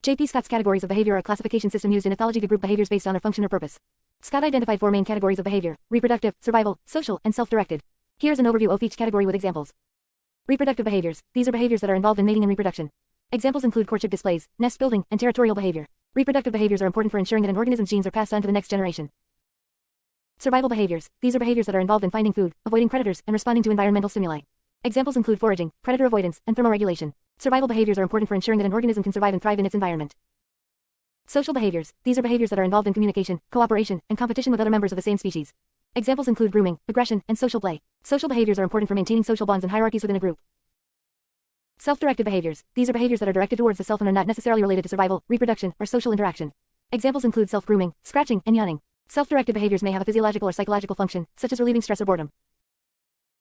J.P. Scott's categories of behavior are a classification system used in ethology to group behaviors based on their function or purpose. Scott identified 4 main categories of behavior: reproductive, survival, social, and self-directed. Here's an overview of each category with examples. Reproductive behaviors. These are behaviors that are involved in mating and reproduction. Examples include courtship displays, nest building, and territorial behavior. Reproductive behaviors are important for ensuring that an organism's genes are passed on to the next generation. Survival behaviors. These are behaviors that are involved in finding food, avoiding predators, and responding to environmental stimuli. Examples include foraging, predator avoidance, and thermoregulation. Survival behaviors are important for ensuring that an organism can survive and thrive in its environment. Social behaviors. These are behaviors that are involved in communication, cooperation, and competition with other members of the same species. Examples include grooming, aggression, and social play. Social behaviors are important for maintaining social bonds and hierarchies within a group. Self-directed behaviors. These are behaviors that are directed towards the self and are not necessarily related to survival, reproduction, or social interaction. Examples include self-grooming, scratching, and yawning. Self-directed behaviors may have a physiological or psychological function, such as relieving stress or boredom.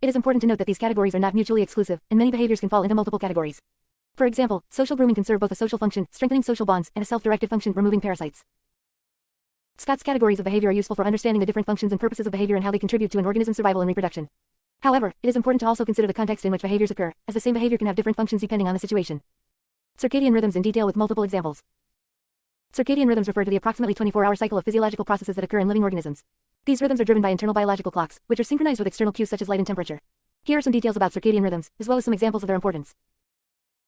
It is important to note that these categories are not mutually exclusive, and many behaviors can fall into multiple categories. For example, social grooming can serve both a social function, strengthening social bonds, and a self-directed function, removing parasites. Scott's categories of behavior are useful for understanding the different functions and purposes of behavior and how they contribute to an organism's survival and reproduction. However, it is important to also consider the context in which behaviors occur, as the same behavior can have different functions depending on the situation. Circadian rhythms in detail with multiple examples. Circadian rhythms refer to the approximately 24-hour cycle of physiological processes that occur in living organisms. These rhythms are driven by internal biological clocks, which are synchronized with external cues such as light and temperature. Here are some details about circadian rhythms, as well as some examples of their importance.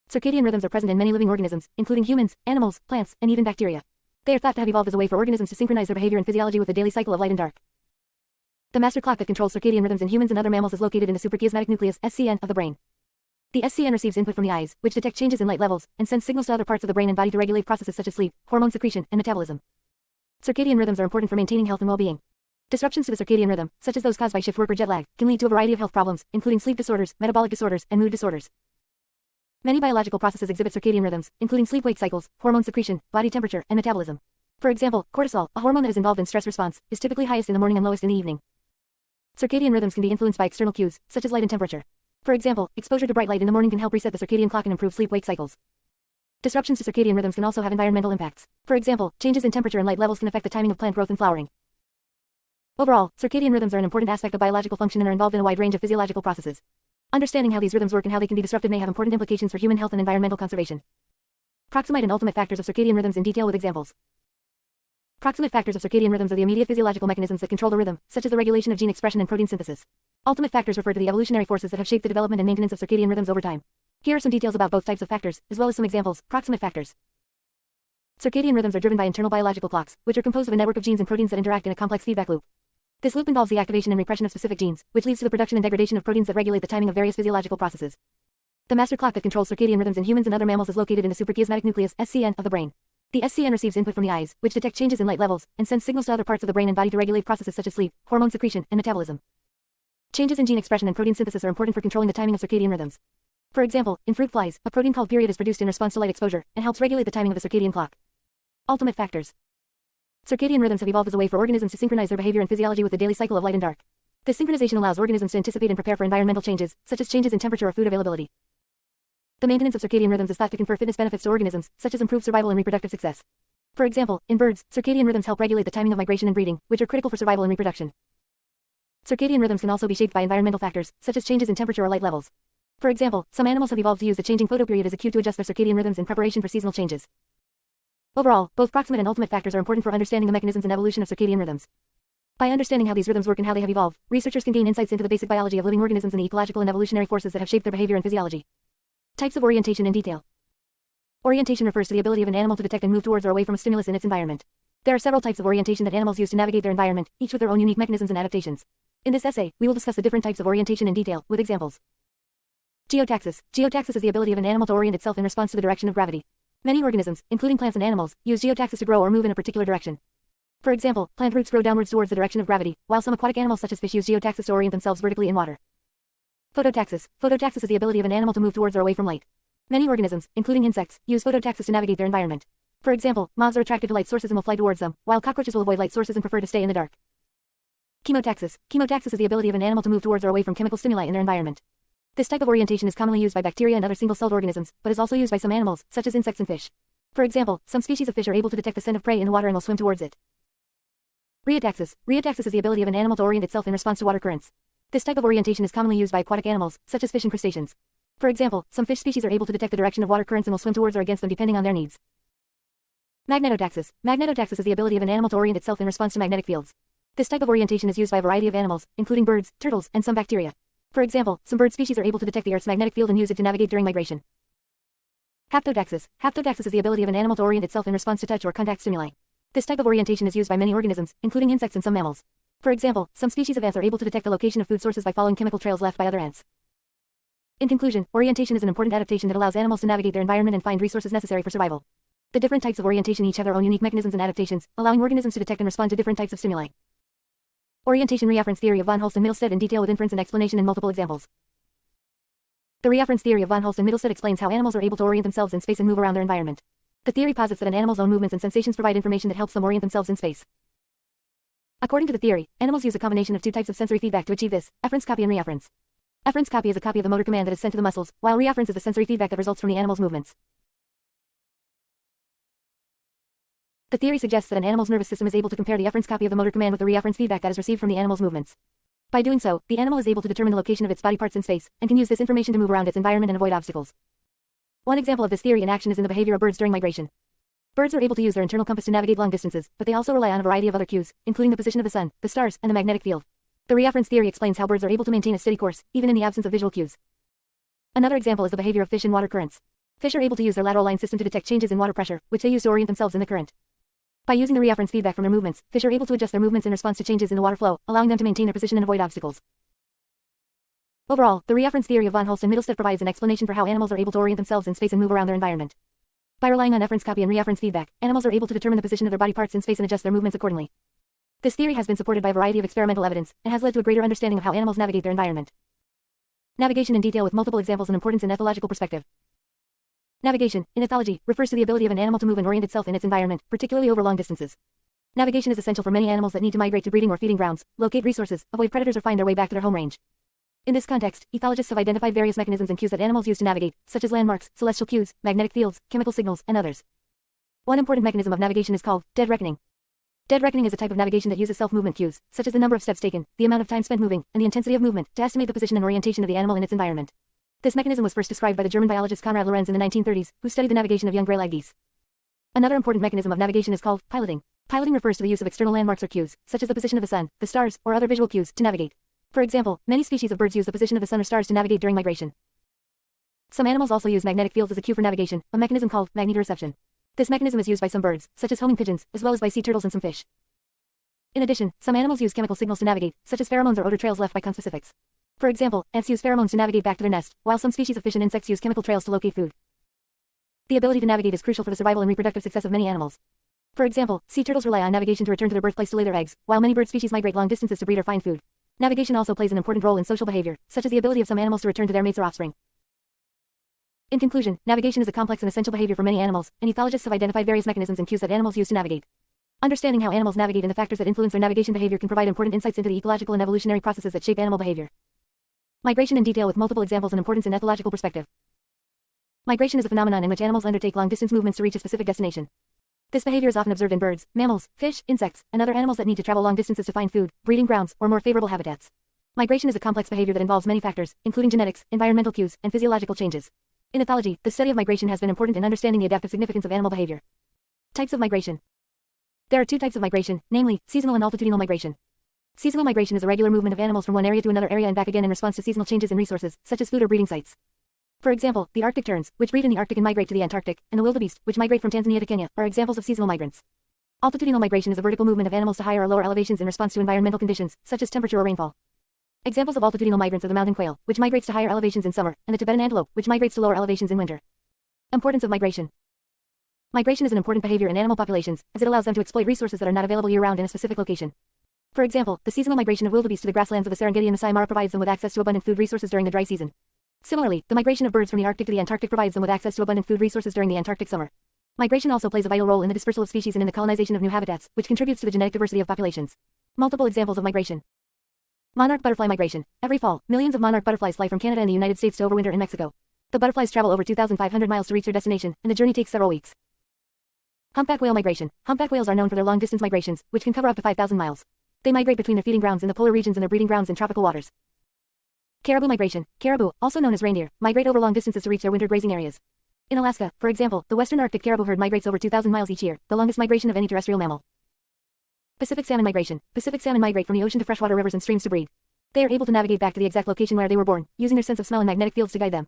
Circadian rhythms are present in many living organisms, including humans, animals, plants, and even bacteria. They are thought to have evolved as a way for organisms to synchronize their behavior and physiology with the daily cycle of light and dark. The master clock that controls circadian rhythms in humans and other mammals is located in the suprachiasmatic nucleus (SCN) of the brain. The SCN receives input from the eyes, which detect changes in light levels, and sends signals to other parts of the brain and body to regulate processes such as sleep, hormone secretion, and metabolism. Circadian rhythms are important for maintaining health and well-being. Disruptions to the circadian rhythm, such as those caused by shift work or jet lag, can lead to a variety of health problems, including sleep disorders, metabolic disorders, and mood disorders. Many biological processes exhibit circadian rhythms, including sleep-wake cycles, hormone secretion, body temperature, and metabolism. For example, cortisol, a hormone that is involved in stress response, is typically highest in the morning and lowest in the evening. Circadian rhythms can be influenced by external cues, such as light and temperature. For example, exposure to bright light in the morning can help reset the circadian clock and improve sleep-wake cycles. Disruptions to circadian rhythms can also have environmental impacts. For example, changes in temperature and light levels can affect the timing of plant growth and flowering. Overall, circadian rhythms are an important aspect of biological function and are involved in a wide range of physiological processes. Understanding how these rhythms work and how they can be disrupted may have important implications for human health and environmental conservation. Proximate and ultimate factors of circadian rhythms in detail with examples. Proximate factors of circadian rhythms are the immediate physiological mechanisms that control the rhythm, such as the regulation of gene expression and protein synthesis. Ultimate factors refer to the evolutionary forces that have shaped the development and maintenance of circadian rhythms over time. Here are some details about both types of factors, as well as some examples. Proximate factors. Circadian rhythms are driven by internal biological clocks, which are composed of a network of genes and proteins that interact in a complex feedback loop. This loop involves the activation and repression of specific genes, which leads to the production and degradation of proteins that regulate the timing of various physiological processes. The master clock that controls circadian rhythms in humans and other mammals is located in the suprachiasmatic nucleus (SCN) of the brain. The SCN receives input from the eyes, which detect changes in light levels, and sends signals to other parts of the brain and body to regulate processes such as sleep, hormone secretion, and metabolism. Changes in gene expression and protein synthesis are important for controlling the timing of circadian rhythms. For example, in fruit flies, a protein called period is produced in response to light exposure, and helps regulate the timing of the circadian clock. Ultimate factors. Circadian rhythms have evolved as a way for organisms to synchronize their behavior and physiology with the daily cycle of light and dark. This synchronization allows organisms to anticipate and prepare for environmental changes, such as changes in temperature or food availability. The maintenance of circadian rhythms is thought to confer fitness benefits to organisms, such as improved survival and reproductive success. For example, in birds, circadian rhythms help regulate the timing of migration and breeding, which are critical for survival and reproduction. Circadian rhythms can also be shaped by environmental factors, such as changes in temperature or light levels. For example, some animals have evolved to use the changing photoperiod as a cue to adjust their circadian rhythms in preparation for seasonal changes. Overall, both proximate and ultimate factors are important for understanding the mechanisms and evolution of circadian rhythms. By understanding how these rhythms work and how they have evolved, researchers can gain insights into the basic biology of living organisms and the ecological and evolutionary forces that have shaped their behavior and physiology. Types of orientation in detail. Orientation refers to the ability of an animal to detect and move towards or away from a stimulus in its environment. There are several types of orientation that animals use to navigate their environment, each with their own unique mechanisms and adaptations. In this essay, we will discuss the different types of orientation in detail, with examples. Geotaxis. Geotaxis is the ability of an animal to orient itself in response to the direction of gravity. Many organisms, including plants and animals, use geotaxis to grow or move in a particular direction. For example, plant roots grow downwards towards the direction of gravity, while some aquatic animals such as fish use geotaxis to orient themselves vertically in water. Phototaxis. Phototaxis is the ability of an animal to move towards or away from light. Many organisms, including insects, use phototaxis to navigate their environment. For example, moths are attracted to light sources and will fly towards them, while cockroaches will avoid light sources and prefer to stay in the dark. Chemotaxis. Chemotaxis is the ability of an animal to move towards or away from chemical stimuli in their environment. This type of orientation is commonly used by bacteria and other single-celled organisms, but is also used by some animals, such as insects and fish. For example, some species of fish are able to detect the scent of prey in the water and will swim towards it. Rheotaxis. Rheotaxis is the ability of an animal to orient itself in response to water currents. This type of orientation is commonly used by aquatic animals, such as fish and crustaceans. For example, some fish species are able to detect the direction of water currents and will swim towards or against them depending on their needs. Magnetotaxis. Magnetotaxis is the ability of an animal to orient itself in response to magnetic fields. This type of orientation is used by a variety of animals, including birds, turtles, and some bacteria. For example, some bird species are able to detect the Earth's magnetic field and use it to navigate during migration. Haptotaxis. Haptotaxis is the ability of an animal to orient itself in response to touch or contact stimuli. This type of orientation is used by many organisms, including insects and some mammals. For example, some species of ants are able to detect the location of food sources by following chemical trails left by other ants. In conclusion, orientation is an important adaptation that allows animals to navigate their environment and find resources necessary for survival. The different types of orientation each have their own unique mechanisms and adaptations, allowing organisms to detect and respond to different types of stimuli. Orientation reafference theory of von Holst and Mittelstadt in detail with inference and explanation in multiple examples. The reafference theory of von Holst and Mittelstadt explains how animals are able to orient themselves in space and move around their environment. The theory posits that an animal's own movements and sensations provide information that helps them orient themselves in space. According to the theory, animals use a combination of two types of sensory feedback to achieve this: efference copy and reafference. Efference copy is a copy of the motor command that is sent to the muscles, while reafference is the sensory feedback that results from the animal's movements. The theory suggests that an animal's nervous system is able to compare the efference copy of the motor command with the reafference feedback that is received from the animal's movements. By doing so, the animal is able to determine the location of its body parts in space, and can use this information to move around its environment and avoid obstacles. One example of this theory in action is in the behavior of birds during migration. Birds are able to use their internal compass to navigate long distances, but they also rely on a variety of other cues, including the position of the sun, the stars, and the magnetic field. The reafference theory explains how birds are able to maintain a steady course, even in the absence of visual cues. Another example is the behavior of fish in water currents. Fish are able to use their lateral line system to detect changes in water pressure, which they use to orient themselves in the current. By using the reafference feedback from their movements, fish are able to adjust their movements in response to changes in the water flow, allowing them to maintain their position and avoid obstacles. Overall, the reafference theory of von Holst and Mittelstadt provides an explanation for how animals are able to orient themselves in space and move around their environment. By relying on efference copy and reafference feedback, animals are able to determine the position of their body parts in space and adjust their movements accordingly. This theory has been supported by a variety of experimental evidence, and has led to a greater understanding of how animals navigate their environment. Navigation in detail with multiple examples and importance in ethological perspective. Navigation, in ethology, refers to the ability of an animal to move and orient itself in its environment, particularly over long distances. Navigation is essential for many animals that need to migrate to breeding or feeding grounds, locate resources, avoid predators or find their way back to their home range. In this context, ethologists have identified various mechanisms and cues that animals use to navigate, such as landmarks, celestial cues, magnetic fields, chemical signals, and others. One important mechanism of navigation is called dead reckoning. Dead reckoning is a type of navigation that uses self-movement cues, such as the number of steps taken, the amount of time spent moving, and the intensity of movement, to estimate the position and orientation of the animal in its environment. This mechanism was first described by the German biologist Konrad Lorenz in the 1930s, who studied the navigation of young gray-lag geese. Another important mechanism of navigation is called piloting. Piloting refers to the use of external landmarks or cues, such as the position of the sun, the stars, or other visual cues, to navigate. For example, many species of birds use the position of the sun or stars to navigate during migration. Some animals also use magnetic fields as a cue for navigation, a mechanism called magnetoreception. This mechanism is used by some birds, such as homing pigeons, as well as by sea turtles and some fish. In addition, some animals use chemical signals to navigate, such as pheromones or odor trails left by conspecifics. For example, ants use pheromones to navigate back to their nest, while some species of fish and insects use chemical trails to locate food. The ability to navigate is crucial for the survival and reproductive success of many animals. For example, sea turtles rely on navigation to return to their birthplace to lay their eggs, while many bird species migrate long distances to breed or find food. Navigation also plays an important role in social behavior, such as the ability of some animals to return to their mates or offspring. In conclusion, navigation is a complex and essential behavior for many animals, and ethologists have identified various mechanisms and cues that animals use to navigate. Understanding how animals navigate and the factors that influence their navigation behavior can provide important insights into the ecological and evolutionary processes that shape animal behavior. Migration in detail with multiple examples and importance in ethological perspective. Migration is a phenomenon in which animals undertake long-distance movements to reach a specific destination. This behavior is often observed in birds, mammals, fish, insects, and other animals that need to travel long distances to find food, breeding grounds, or more favorable habitats. Migration is a complex behavior that involves many factors, including genetics, environmental cues, and physiological changes. In ethology, the study of migration has been important in understanding the adaptive significance of animal behavior. Types of migration. There are two types of migration, namely, seasonal and altitudinal migration. Seasonal migration is a regular movement of animals from one area to another area and back again in response to seasonal changes in resources, such as food or breeding sites. For example, the Arctic terns, which breed in the Arctic and migrate to the Antarctic, and the wildebeest, which migrate from Tanzania to Kenya, are examples of seasonal migrants. Altitudinal migration is a vertical movement of animals to higher or lower elevations in response to environmental conditions, such as temperature or rainfall. Examples of altitudinal migrants are the mountain quail, which migrates to higher elevations in summer, and the Tibetan antelope, which migrates to lower elevations in winter. Importance of migration. Migration is an important behavior in animal populations, as it allows them to exploit resources that are not available year-round in a specific location. For example, the seasonal migration of wildebeest to the grasslands of the Serengeti and Masai Mara provides them with access to abundant food resources during the dry season. Similarly, the migration of birds from the Arctic to the Antarctic provides them with access to abundant food resources during the Antarctic summer. Migration also plays a vital role in the dispersal of species and in the colonization of new habitats, which contributes to the genetic diversity of populations. Multiple examples of migration. Monarch butterfly migration. Every fall, millions of monarch butterflies fly from Canada and the United States to overwinter in Mexico. The butterflies travel over 2,500 miles to reach their destination, and the journey takes several weeks. Humpback whale migration. Humpback whales are known for their long-distance migrations, which can cover up to 5,000 miles. They migrate between their feeding grounds in the polar regions and their breeding grounds in tropical waters. Caribou migration. Caribou, also known as reindeer, migrate over long distances to reach their winter grazing areas. In Alaska, for example, the western Arctic caribou herd migrates over 2,000 miles each year, the longest migration of any terrestrial mammal. Pacific salmon migration. Pacific salmon migrate from the ocean to freshwater rivers and streams to breed. They are able to navigate back to the exact location where they were born, using their sense of smell and magnetic fields to guide them.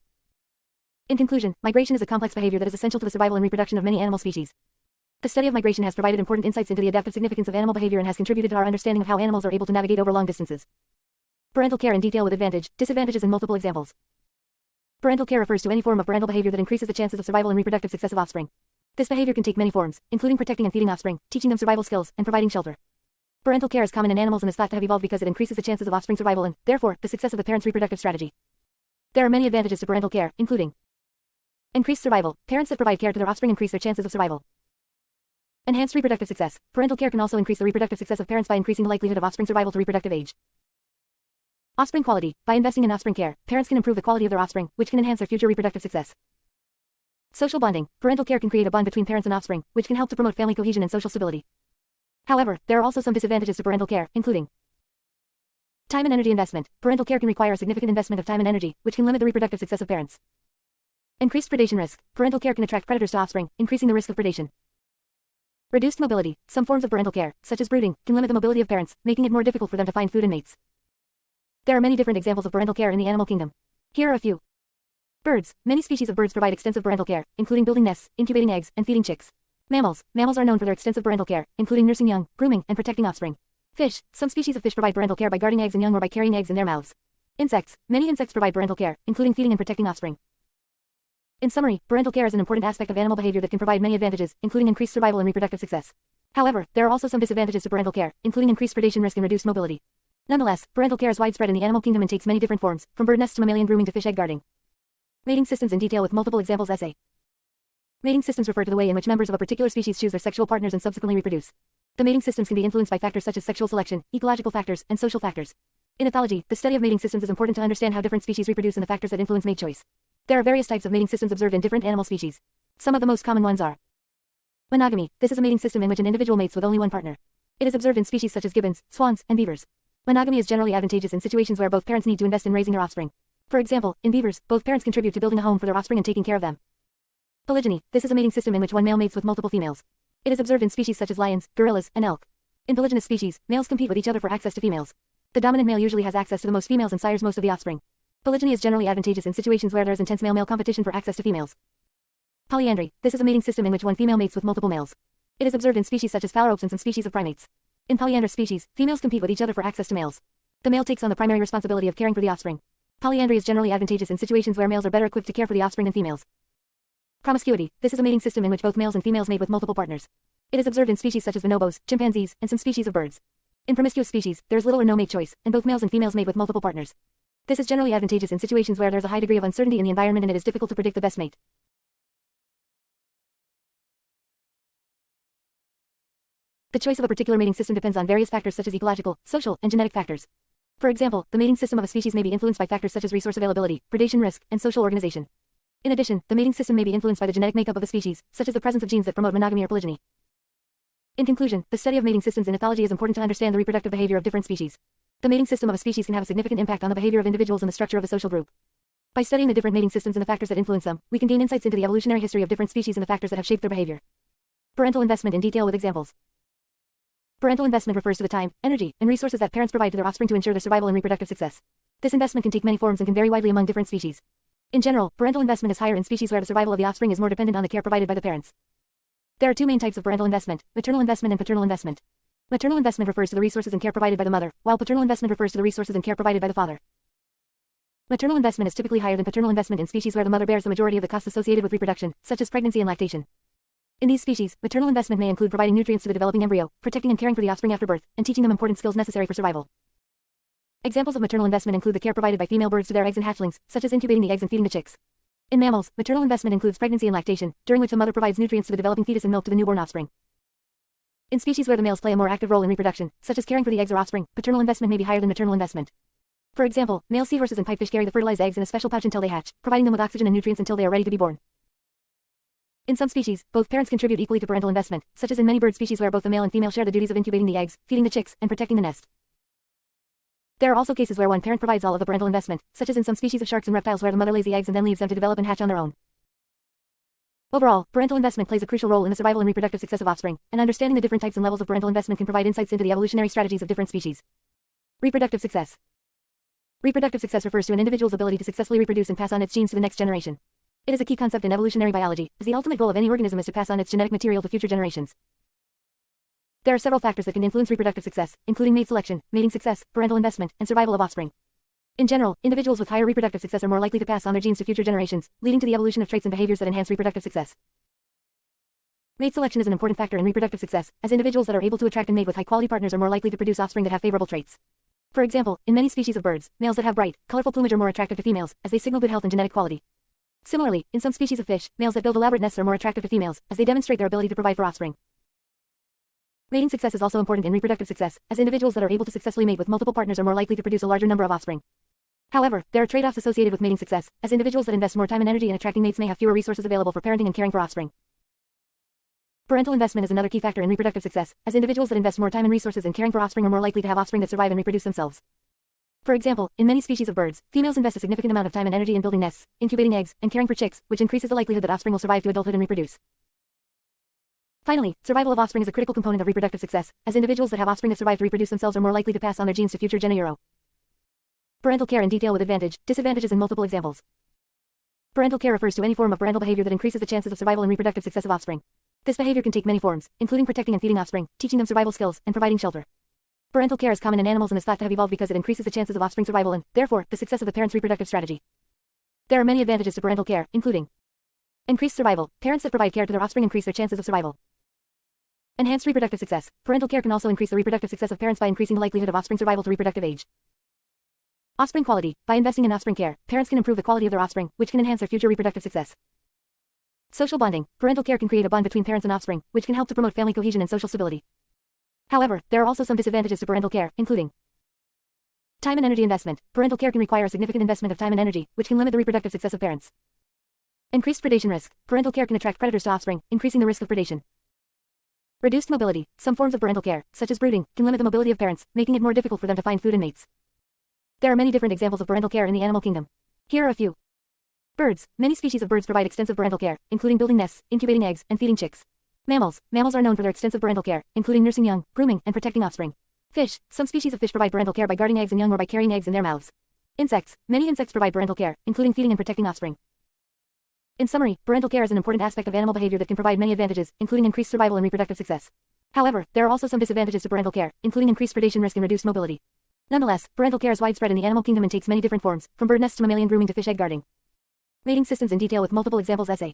In conclusion, migration is a complex behavior that is essential to the survival and reproduction of many animal species. The study of migration has provided important insights into the adaptive significance of animal behavior and has contributed to our understanding of how animals are able to navigate over long distances. Parental care in detail with advantage, disadvantages and multiple examples. Parental care refers to any form of parental behavior that increases the chances of survival and reproductive success of offspring. This behavior can take many forms, including protecting and feeding offspring, teaching them survival skills, and providing shelter. Parental care is common in animals and is thought to have evolved because it increases the chances of offspring survival and, therefore, the success of the parent's reproductive strategy. There are many advantages to parental care, including increased survival. Parents that provide care to their offspring increase their chances of survival. Enhanced reproductive success. Parental care can also increase the reproductive success of parents by increasing the likelihood of offspring survival to reproductive age. Offspring quality. By investing in offspring care, parents can improve the quality of their offspring, which can enhance their future reproductive success. Social bonding. Parental care can create a bond between parents and offspring, which can help to promote family cohesion and social stability. However, there are also some disadvantages to parental care, including time and energy investment. Parental care can require a significant investment of time and energy, which can limit the reproductive success of parents. Increased predation risk. Parental care can attract predators to offspring, increasing the risk of predation. Reduced mobility. Some forms of parental care, such as brooding, can limit the mobility of parents, making it more difficult for them to find food and mates. There are many different examples of parental care in the animal kingdom. Here are a few. Birds. Many species of birds provide extensive parental care, including building nests, incubating eggs, and feeding chicks. Mammals. Mammals are known for their extensive parental care, including nursing young, grooming, and protecting offspring. Fish. Some species of fish provide parental care by guarding eggs and young or by carrying eggs in their mouths. Insects. Many insects provide parental care, including feeding and protecting offspring. In summary, parental care is an important aspect of animal behavior that can provide many advantages, including increased survival and reproductive success. However, there are also some disadvantages to parental care, including increased predation risk and reduced mobility. Nonetheless, parental care is widespread in the animal kingdom and takes many different forms, from bird nests to mammalian grooming to fish egg guarding. Mating systems in detail with multiple examples. Essay. Mating systems refer to the way in which members of a particular species choose their sexual partners and subsequently reproduce. The mating systems can be influenced by factors such as sexual selection, ecological factors, and social factors. In ethology, the study of mating systems is important to understand how different species reproduce and the factors that influence mate choice. There are various types of mating systems observed in different animal species. Some of the most common ones are monogamy. This is a mating system in which an individual mates with only one partner. It is observed in species such as gibbons, swans, and beavers. Monogamy is generally advantageous in situations where both parents need to invest in raising their offspring. For example, in beavers, both parents contribute to building a home for their offspring and taking care of them. Polygyny. This is a mating system in which one male mates with multiple females. It is observed in species such as lions, gorillas, and elk. In polygynous species, males compete with each other for access to females. The dominant male usually has access to the most females and sires most of the offspring. Polygyny is generally advantageous in situations where there is intense male-male competition for access to females. Polyandry. This is a mating system in which one female mates with multiple males. It is observed in species such as phalaropes and some species of primates. In polyandrous species, females compete with each other for access to males. The male takes on the primary responsibility of caring for the offspring. Polyandry is generally advantageous in situations where males are better equipped to care for the offspring than females. Promiscuity. This is a mating system in which both males and females mate with multiple partners. It is observed in species such as bonobos, chimpanzees, and some species of birds. In promiscuous species, there is little or no mate choice, and both males and females mate with multiple partners. This is generally advantageous in situations where there is a high degree of uncertainty in the environment and it is difficult to predict the best mate. The choice of a particular mating system depends on various factors such as ecological, social, and genetic factors. For example, the mating system of a species may be influenced by factors such as resource availability, predation risk, and social organization. In addition, the mating system may be influenced by the genetic makeup of a species, such as the presence of genes that promote monogamy or polygyny. In conclusion, the study of mating systems in ethology is important to understand the reproductive behavior of different species. The mating system of a species can have a significant impact on the behavior of individuals and the structure of a social group. By studying the different mating systems and the factors that influence them, we can gain insights into the evolutionary history of different species and the factors that have shaped their behavior. Parental investment in detail with examples. Parental investment refers to the time, energy, and resources that parents provide to their offspring to ensure their survival and reproductive success. This investment can take many forms and can vary widely among different species. In general, parental investment is higher in species where the survival of the offspring is more dependent on the care provided by the parents. There are two main types of parental investment, maternal investment and paternal investment. Maternal investment refers to the resources and care provided by the mother, while paternal investment refers to the resources and care provided by the father. Maternal investment is typically higher than paternal investment in species where the mother bears the majority of the costs associated with reproduction, such as pregnancy and lactation. In these species, maternal investment may include providing nutrients to the developing embryo, protecting and caring for the offspring after birth, and teaching them important skills necessary for survival. Examples of maternal investment include the care provided by female birds to their eggs and hatchlings, such as incubating the eggs and feeding the chicks. In mammals, maternal investment includes pregnancy and lactation, during which the mother provides nutrients to the developing fetus and milk to the newborn offspring. In species where the males play a more active role in reproduction, such as caring for the eggs or offspring, paternal investment may be higher than maternal investment. For example, male seahorses and pipefish carry the fertilized eggs in a special pouch until they hatch, providing them with oxygen and nutrients until they are ready to be born. In some species, both parents contribute equally to parental investment, such as in many bird species where both the male and female share the duties of incubating the eggs, feeding the chicks, and protecting the nest. There are also cases where one parent provides all of the parental investment, such as in some species of sharks and reptiles where the mother lays the eggs and then leaves them to develop and hatch on their own. Overall, parental investment plays a crucial role in the survival and reproductive success of offspring, and understanding the different types and levels of parental investment can provide insights into the evolutionary strategies of different species. Reproductive success. Reproductive success refers to an individual's ability to successfully reproduce and pass on its genes to the next generation. It is a key concept in evolutionary biology, as the ultimate goal of any organism is to pass on its genetic material to future generations. There are several factors that can influence reproductive success, including mate selection, mating success, parental investment, and survival of offspring. In general, individuals with higher reproductive success are more likely to pass on their genes to future generations, leading to the evolution of traits and behaviors that enhance reproductive success. Mate selection is an important factor in reproductive success, as individuals that are able to attract and mate with high-quality partners are more likely to produce offspring that have favorable traits. For example, in many species of birds, males that have bright, colorful plumage are more attractive to females, as they signal good health and genetic quality. Similarly, in some species of fish, males that build elaborate nests are more attractive to females, as they demonstrate their ability to provide for offspring. Mating success is also important in reproductive success, as individuals that are able to successfully mate with multiple partners are more likely to produce a larger number of offspring. However, there are trade-offs associated with mating success, as individuals that invest more time and energy in attracting mates may have fewer resources available for parenting and caring for offspring. Parental investment is another key factor in reproductive success, as individuals that invest more time and resources in caring for offspring are more likely to have offspring that survive and reproduce themselves. For example, in many species of birds, females invest a significant amount of time and energy in building nests, incubating eggs, and caring for chicks, which increases the likelihood that offspring will survive to adulthood and reproduce. Finally, survival of offspring is a critical component of reproductive success, as individuals that have offspring that survive to reproduce themselves are more likely to pass on their genes to future genera. Parental care in detail with disadvantages and multiple examples. Parental care refers to any form of parental behavior that increases the chances of survival and reproductive success of offspring. This behavior can take many forms, including protecting and feeding offspring, teaching them survival skills, and providing shelter. Parental care is common in animals and is thought to have evolved because it increases the chances of offspring survival and, therefore, the success of the parent's reproductive strategy. There are many advantages to parental care, including increased survival. Parents that provide care to their offspring increase their chances of survival. Enhanced reproductive success. Parental care can also increase the reproductive success of parents by increasing the likelihood of offspring survival to reproductive age. Offspring quality. By investing in offspring care, parents can improve the quality of their offspring, which can enhance their future reproductive success. Social bonding. Parental care can create a bond between parents and offspring, which can help to promote family cohesion and social stability. However, there are also some disadvantages to parental care, including time and energy investment. Parental care can require a significant investment of time and energy, which can limit the reproductive success of parents. Increased predation risk. Parental care can attract predators to offspring, increasing the risk of predation. Reduced mobility. Some forms of parental care, such as brooding, can limit the mobility of parents, making it more difficult for them to find food and mates. There are many different examples of parental care in the animal kingdom. Here are a few. Birds. Many species of birds provide extensive parental care, including building nests, incubating eggs, and feeding chicks. Mammals. Mammals are known for their extensive parental care, including nursing young, grooming, and protecting offspring. Fish. Some species of fish provide parental care by guarding eggs and young or by carrying eggs in their mouths. Insects. Many insects provide parental care, including feeding and protecting offspring. In summary, parental care is an important aspect of animal behavior that can provide many advantages, including increased survival and reproductive success. However, there are also some disadvantages to parental care, including increased predation risk and reduced mobility. Nonetheless, parental care is widespread in the animal kingdom and takes many different forms, from bird nests to mammalian grooming to fish egg guarding. Mating systems in detail with multiple examples. Essay.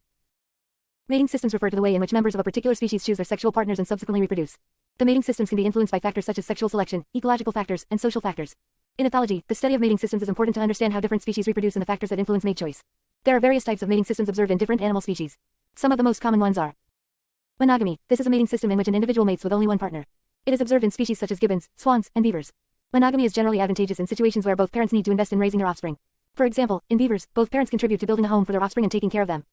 Mating systems refer to the way in which members of a particular species choose their sexual partners and subsequently reproduce. The mating systems can be influenced by factors such as sexual selection, ecological factors, and social factors. In ethology, the study of mating systems is important to understand how different species reproduce and the factors that influence mate choice. There are various types of mating systems observed in different animal species. Some of the most common ones are monogamy. This is a mating system in which an individual mates with only one partner. It is observed in species such as gibbons, swans, and beavers. Monogamy is generally advantageous in situations where both parents need to invest in raising their offspring. For example, in beavers, both parents contribute to building a home for their offspring and taking care of them.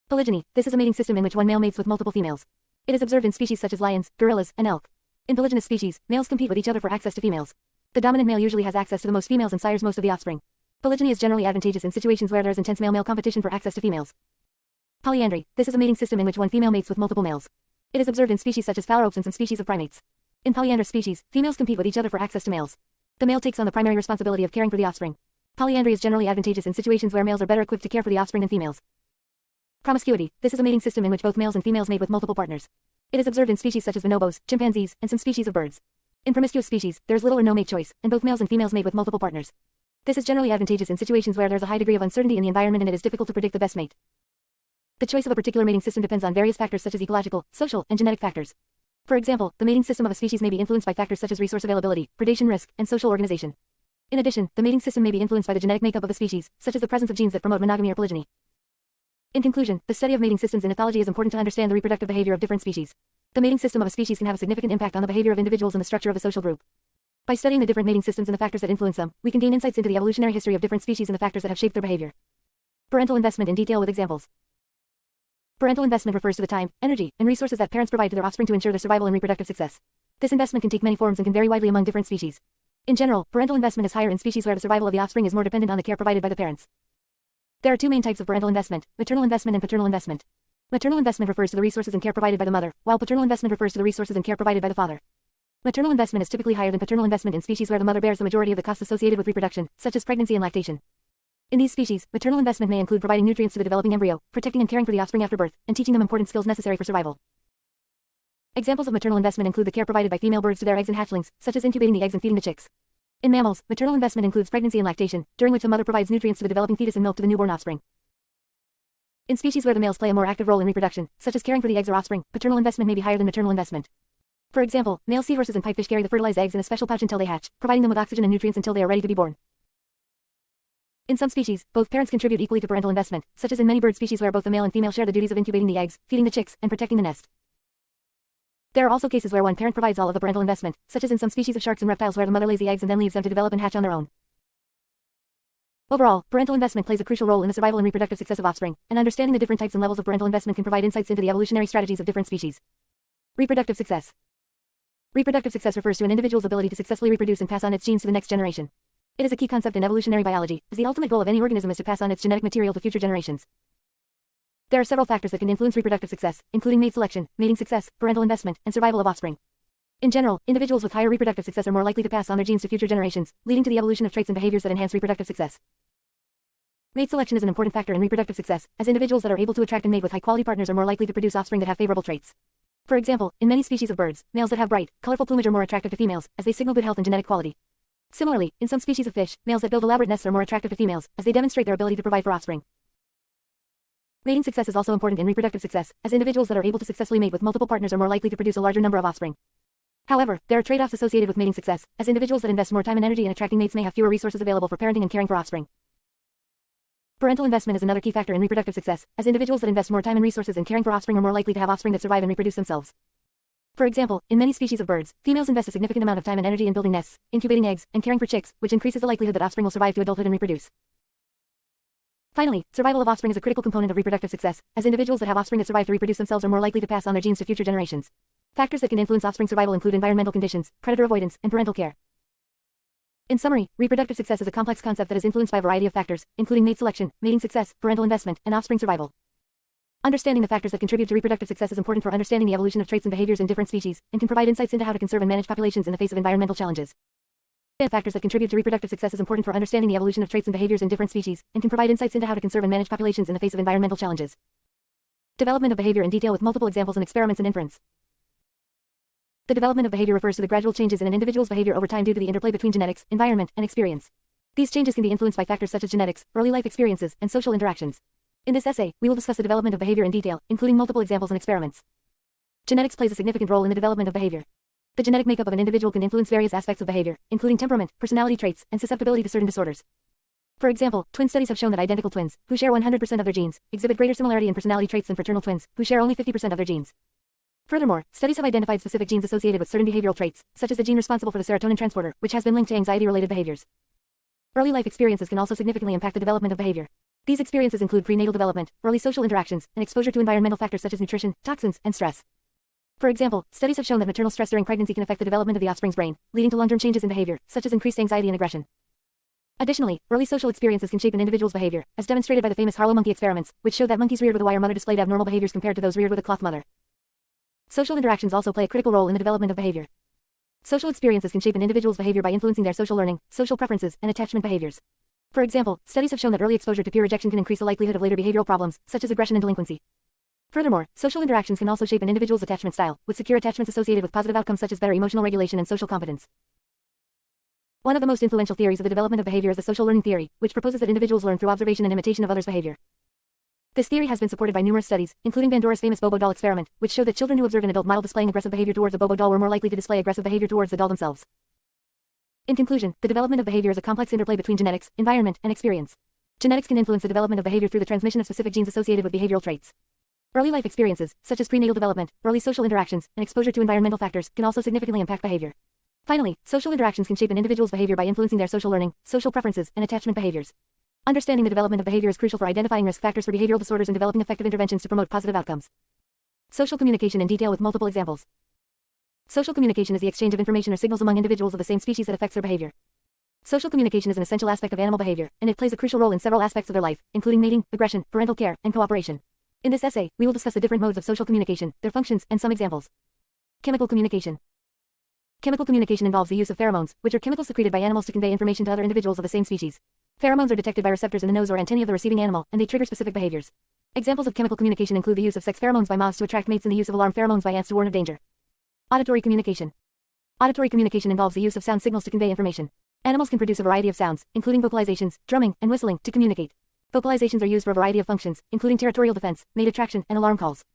Polygyny. This is a mating system in which one male mates with multiple females. It is observed in species such as lions, gorillas, and elk. In polygynous species, males compete with each other for access to females. The dominant male usually has access to the most females and sires most of the offspring. Polygyny is generally advantageous in situations where there is intense male-male competition for access to females. Polyandry. This is a mating system in which one female mates with multiple males. It is observed in species such as phalaropes and some species of primates. In polyandrous species, females compete with each other for access to males. The male takes on the primary responsibility of caring for the offspring. Polyandry is generally advantageous in situations where males are better equipped to care for the offspring than females. Promiscuity. This is a mating system in which both males and females mate with multiple partners. It is observed in species such as bonobos, chimpanzees, and some species of birds. In promiscuous species, there is little or no mate choice, and both males and females mate with multiple partners. This is generally advantageous in situations where there is a high degree of uncertainty in the environment and it is difficult to predict the best mate. The choice of a particular mating system depends on various factors such as ecological, social, and genetic factors. For example, the mating system of a species may be influenced by factors such as resource availability, predation risk, and social organization. In addition, the mating system may be influenced by the genetic makeup of the species, such as the presence of genes that promote monogamy or polygyny. In conclusion, the study of mating systems in ethology is important to understand the reproductive behavior of different species. The mating system of a species can have a significant impact on the behavior of individuals and the structure of the social group. By studying the different mating systems and the factors that influence them, we can gain insights into the evolutionary history of different species and the factors that have shaped their behavior. Parental investment in detail with examples. Parental investment refers to the time, energy, and resources that parents provide to their offspring to ensure their survival and reproductive success. This investment can take many forms and can vary widely among different species. In general, parental investment is higher in species where the survival of the offspring is more dependent on the care provided by the parents. There are two main types of parental investment: maternal investment and paternal investment. Maternal investment refers to the resources and care provided by the mother, while paternal investment refers to the resources and care provided by the father. Maternal investment is typically higher than paternal investment in species where the mother bears the majority of the costs associated with reproduction, such as pregnancy and lactation. In these species, maternal investment may include providing nutrients to the developing embryo, protecting and caring for the offspring after birth, and teaching them important skills necessary for survival. Examples of maternal investment include the care provided by female birds to their eggs and hatchlings, such as incubating the eggs and feeding the chicks. In mammals, maternal investment includes pregnancy and lactation, during which the mother provides nutrients to the developing fetus and milk to the newborn offspring. In species where the males play a more active role in reproduction, such as caring for the eggs or offspring, paternal investment may be higher than maternal investment. For example, male seahorses and pipefish carry the fertilized eggs in a special pouch until they hatch, providing them with oxygen and nutrients until they are ready to be born. In some species, both parents contribute equally to parental investment, such as in many bird species where both the male and female share the duties of incubating the eggs, feeding the chicks, and protecting the nest. There are also cases where one parent provides all of the parental investment, such as in some species of sharks and reptiles where the mother lays the eggs and then leaves them to develop and hatch on their own. Overall, parental investment plays a crucial role in the survival and reproductive success of offspring, and understanding the different types and levels of parental investment can provide insights into the evolutionary strategies of different species. Reproductive success. Reproductive success refers to an individual's ability to successfully reproduce and pass on its genes to the next generation. It is a key concept in evolutionary biology, as the ultimate goal of any organism is to pass on its genetic material to future generations. There are several factors that can influence reproductive success, including mate selection, mating success, parental investment, and survival of offspring. In general, individuals with higher reproductive success are more likely to pass on their genes to future generations, leading to the evolution of traits and behaviors that enhance reproductive success. Mate selection is an important factor in reproductive success, as individuals that are able to attract and mate with high-quality partners are more likely to produce offspring that have favorable traits. For example, in many species of birds, males that have bright, colorful plumage are more attractive to females, as they signal good health and genetic quality. Similarly, in some species of fish, males that build elaborate nests are more attractive to females, as they demonstrate their ability to provide for offspring. Mating success is also important in reproductive success, as individuals that are able to successfully mate with multiple partners are more likely to produce a larger number of offspring. However, there are trade-offs associated with mating success, as individuals that invest more time and energy in attracting mates may have fewer resources available for parenting and caring for offspring. Parental investment is another key factor in reproductive success, as individuals that invest more time and resources in caring for offspring are more likely to have offspring that survive and reproduce themselves. For example, in many species of birds, females invest a significant amount of time and energy in building nests, incubating eggs, and caring for chicks, which increases the likelihood that offspring will survive to adulthood and reproduce. Finally, survival of offspring is a critical component of reproductive success, as individuals that have offspring that survive to reproduce themselves are more likely to pass on their genes to future generations. Factors that can influence offspring survival include environmental conditions, predator avoidance, and parental care. In summary, reproductive success is a complex concept that is influenced by a variety of factors, including mate selection, mating success, parental investment, and offspring survival. Understanding the factors that contribute to reproductive success is important for understanding the evolution of traits and behaviors in different species, and can provide insights into how to conserve and manage populations in the face of environmental challenges. Factors that contribute to reproductive success is important for understanding the evolution of traits and behaviors in different species, and can provide insights into how to conserve and manage populations in the face of environmental challenges. Development of behavior in detail with multiple examples and experiments and inference. The development of behavior refers to the gradual changes in an individual's behavior over time due to the interplay between genetics, environment, and experience. These changes can be influenced by factors such as genetics, early life experiences, and social interactions. In this essay, we will discuss the development of behavior in detail, including multiple examples and experiments. Genetics plays a significant role in the development of behavior. The genetic makeup of an individual can influence various aspects of behavior, including temperament, personality traits, and susceptibility to certain disorders. For example, twin studies have shown that identical twins, who share 100% of their genes, exhibit greater similarity in personality traits than fraternal twins, who share only 50% of their genes. Furthermore, studies have identified specific genes associated with certain behavioral traits, such as the gene responsible for the serotonin transporter, which has been linked to anxiety-related behaviors. Early life experiences can also significantly impact the development of behavior. These experiences include prenatal development, early social interactions, and exposure to environmental factors such as nutrition, toxins, and stress. For example, studies have shown that maternal stress during pregnancy can affect the development of the offspring's brain, leading to long-term changes in behavior, such as increased anxiety and aggression. Additionally, early social experiences can shape an individual's behavior, as demonstrated by the famous Harlow monkey experiments, which showed that monkeys reared with a wire mother displayed abnormal behaviors compared to those reared with a cloth mother. Social interactions also play a critical role in the development of behavior. Social experiences can shape an individual's behavior by influencing their social learning, social preferences, and attachment behaviors. For example, studies have shown that early exposure to peer rejection can increase the likelihood of later behavioral problems, such as aggression and delinquency. Furthermore, social interactions can also shape an individual's attachment style, with secure attachments associated with positive outcomes such as better emotional regulation and social competence. One of the most influential theories of the development of behavior is the social learning theory, which proposes that individuals learn through observation and imitation of others' behavior. This theory has been supported by numerous studies, including Bandura's famous Bobo doll experiment, which showed that children who observed an adult model displaying aggressive behavior towards a Bobo doll were more likely to display aggressive behavior towards the doll themselves. In conclusion, the development of behavior is a complex interplay between genetics, environment, and experience. Genetics can influence the development of behavior through the transmission of specific genes associated with behavioral traits. Early life experiences, such as prenatal development, early social interactions, and exposure to environmental factors, can also significantly impact behavior. Finally, social interactions can shape an individual's behavior by influencing their social learning, social preferences, and attachment behaviors. Understanding the development of behavior is crucial for identifying risk factors for behavioral disorders and developing effective interventions to promote positive outcomes. Social communication in detail with multiple examples. Social communication is the exchange of information or signals among individuals of the same species that affects their behavior. Social communication is an essential aspect of animal behavior, and it plays a crucial role in several aspects of their life, including mating, aggression, parental care, and cooperation. In this essay, we will discuss the different modes of social communication, their functions, and some examples. Chemical communication. Chemical communication involves the use of pheromones, which are chemicals secreted by animals to convey information to other individuals of the same species. Pheromones are detected by receptors in the nose or antennae of the receiving animal, and they trigger specific behaviors. Examples of chemical communication include the use of sex pheromones by moths to attract mates and the use of alarm pheromones by ants to warn of danger. Auditory communication. Auditory communication involves the use of sound signals to convey information. Animals can produce a variety of sounds, including vocalizations, drumming, and whistling, to communicate. Vocalizations are used for a variety of functions, including territorial defense, mate attraction, and alarm calls.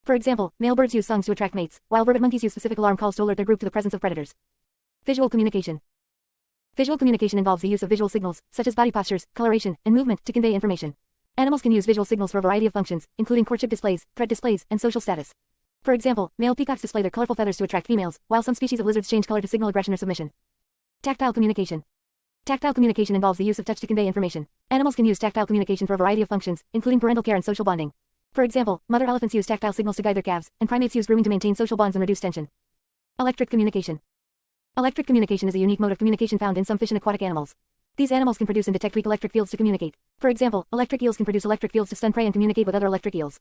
For example, male birds use songs to attract mates, while vervet monkeys use specific alarm calls to alert their group to the presence of predators. Visual communication. Visual communication involves the use of visual signals, such as body postures, coloration, and movement, to convey information. Animals can use visual signals for a variety of functions, including courtship displays, threat displays, and social status. For example, male peacocks display their colorful feathers to attract females, while some species of lizards change color to signal aggression or submission. Tactile communication. Tactile communication involves the use of touch to convey information. Animals can use tactile communication for a variety of functions, including parental care and social bonding. For example, mother elephants use tactile signals to guide their calves, and primates use grooming to maintain social bonds and reduce tension. Electric communication. Electric communication is a unique mode of communication found in some fish and aquatic animals. These animals can produce and detect weak electric fields to communicate. For example, electric eels can produce electric fields to stun prey and communicate with other electric eels.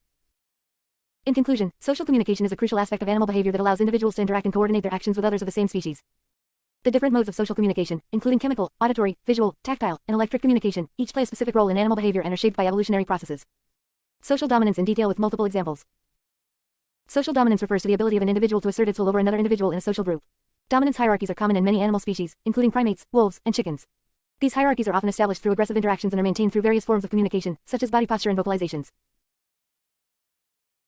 In conclusion, social communication is a crucial aspect of animal behavior that allows individuals to interact and coordinate their actions with others of the same species. The different modes of social communication, including chemical, auditory, visual, tactile, and electric communication, each play a specific role in animal behavior and are shaped by evolutionary processes. Social dominance in detail with multiple examples. Social dominance refers to the ability of an individual to assert its will over another individual in a social group. Dominance hierarchies are common in many animal species, including primates, wolves, and chickens. These hierarchies are often established through aggressive interactions and are maintained through various forms of communication, such as body posture and vocalizations.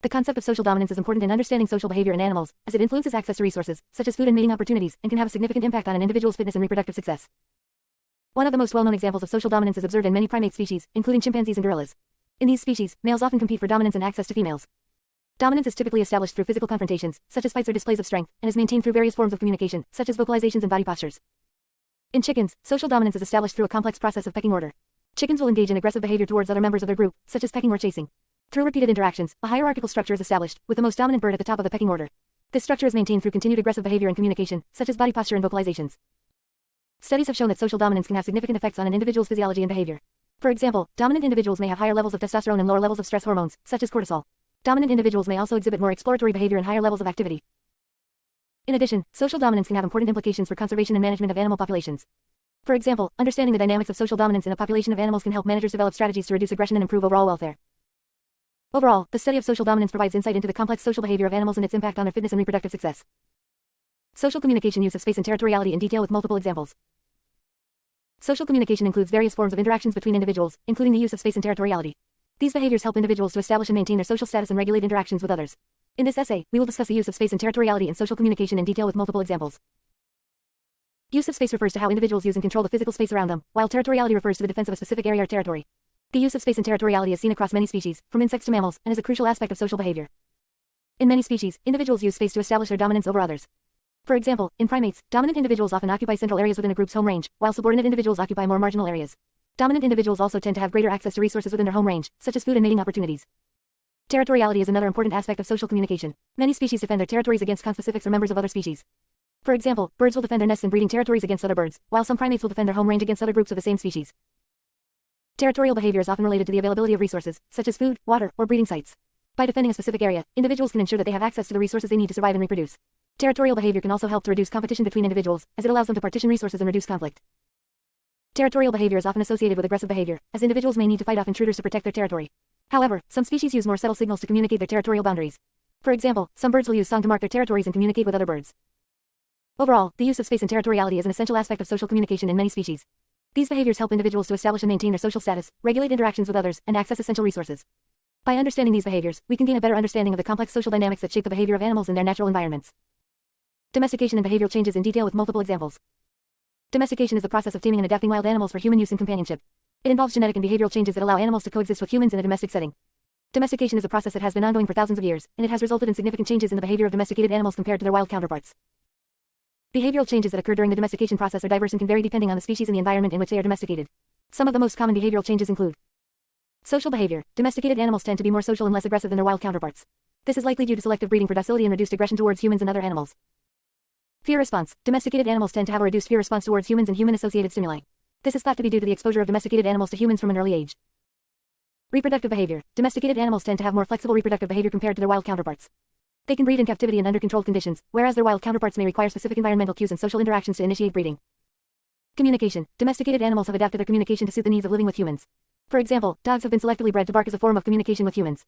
The concept of social dominance is important in understanding social behavior in animals, as it influences access to resources, such as food and mating opportunities, and can have a significant impact on an individual's fitness and reproductive success. One of the most well-known examples of social dominance is observed in many primate species, including chimpanzees and gorillas. In these species, males often compete for dominance and access to females. Dominance is typically established through physical confrontations, such as fights or displays of strength, and is maintained through various forms of communication, such as vocalizations and body postures. In chickens, social dominance is established through a complex process of pecking order. Chickens will engage in aggressive behavior towards other members of their group, such as pecking or chasing. Through repeated interactions, a hierarchical structure is established, with the most dominant bird at the top of the pecking order. This structure is maintained through continued aggressive behavior and communication, such as body posture and vocalizations. Studies have shown that social dominance can have significant effects on an individual's physiology and behavior. For example, dominant individuals may have higher levels of testosterone and lower levels of stress hormones, such as cortisol. Dominant individuals may also exhibit more exploratory behavior and higher levels of activity. In addition, social dominance can have important implications for conservation and management of animal populations. For example, understanding the dynamics of social dominance in a population of animals can help managers develop strategies to reduce aggression and improve overall welfare. Overall, the study of social dominance provides insight into the complex social behavior of animals and its impact on their fitness and reproductive success. Social communication use of space and territoriality in detail with multiple examples. Social communication includes various forms of interactions between individuals, including the use of space and territoriality. These behaviors help individuals to establish and maintain their social status and regulate interactions with others. In this essay, we will discuss the use of space and territoriality in social communication in detail with multiple examples. Use of space refers to how individuals use and control the physical space around them, while territoriality refers to the defense of a specific area or territory. The use of space and territoriality is seen across many species, from insects to mammals, and is a crucial aspect of social behavior. In many species, individuals use space to establish their dominance over others. For example, in primates, dominant individuals often occupy central areas within a group's home range, while subordinate individuals occupy more marginal areas. Dominant individuals also tend to have greater access to resources within their home range, such as food and mating opportunities. Territoriality is another important aspect of social communication. Many species defend their territories against conspecifics or members of other species. For example, birds will defend their nests and breeding territories against other birds, while some primates will defend their home range against other groups of the same species. Territorial behavior is often related to the availability of resources, such as food, water, or breeding sites. By defending a specific area, individuals can ensure that they have access to the resources they need to survive and reproduce. Territorial behavior can also help to reduce competition between individuals, as it allows them to partition resources and reduce conflict. Territorial behavior is often associated with aggressive behavior, as individuals may need to fight off intruders to protect their territory. However, some species use more subtle signals to communicate their territorial boundaries. For example, some birds will use song to mark their territories and communicate with other birds. Overall, the use of space and territoriality is an essential aspect of social communication in many species. These behaviors help individuals to establish and maintain their social status, regulate interactions with others, and access essential resources. By understanding these behaviors, we can gain a better understanding of the complex social dynamics that shape the behavior of animals in their natural environments. Domestication and behavioral changes in detail with multiple examples. Domestication is the process of taming and adapting wild animals for human use and companionship. It involves genetic and behavioral changes that allow animals to coexist with humans in a domestic setting. Domestication is a process that has been ongoing for thousands of years, and it has resulted in significant changes in the behavior of domesticated animals compared to their wild counterparts. Behavioral changes that occur during the domestication process are diverse and can vary depending on the species and the environment in which they are domesticated. Some of the most common behavioral changes include social behavior. Domesticated animals tend to be more social and less aggressive than their wild counterparts. This is likely due to selective breeding for docility and reduced aggression towards humans and other animals. Fear response. Domesticated animals tend to have a reduced fear response towards humans and human-associated stimuli. This is thought to be due to the exposure of domesticated animals to humans from an early age. Reproductive behavior. Domesticated animals tend to have more flexible reproductive behavior compared to their wild counterparts. They can breed in captivity and under controlled conditions, whereas their wild counterparts may require specific environmental cues and social interactions to initiate breeding. Communication. Domesticated animals have adapted their communication to suit the needs of living with humans. For example, dogs have been selectively bred to bark as a form of communication with humans.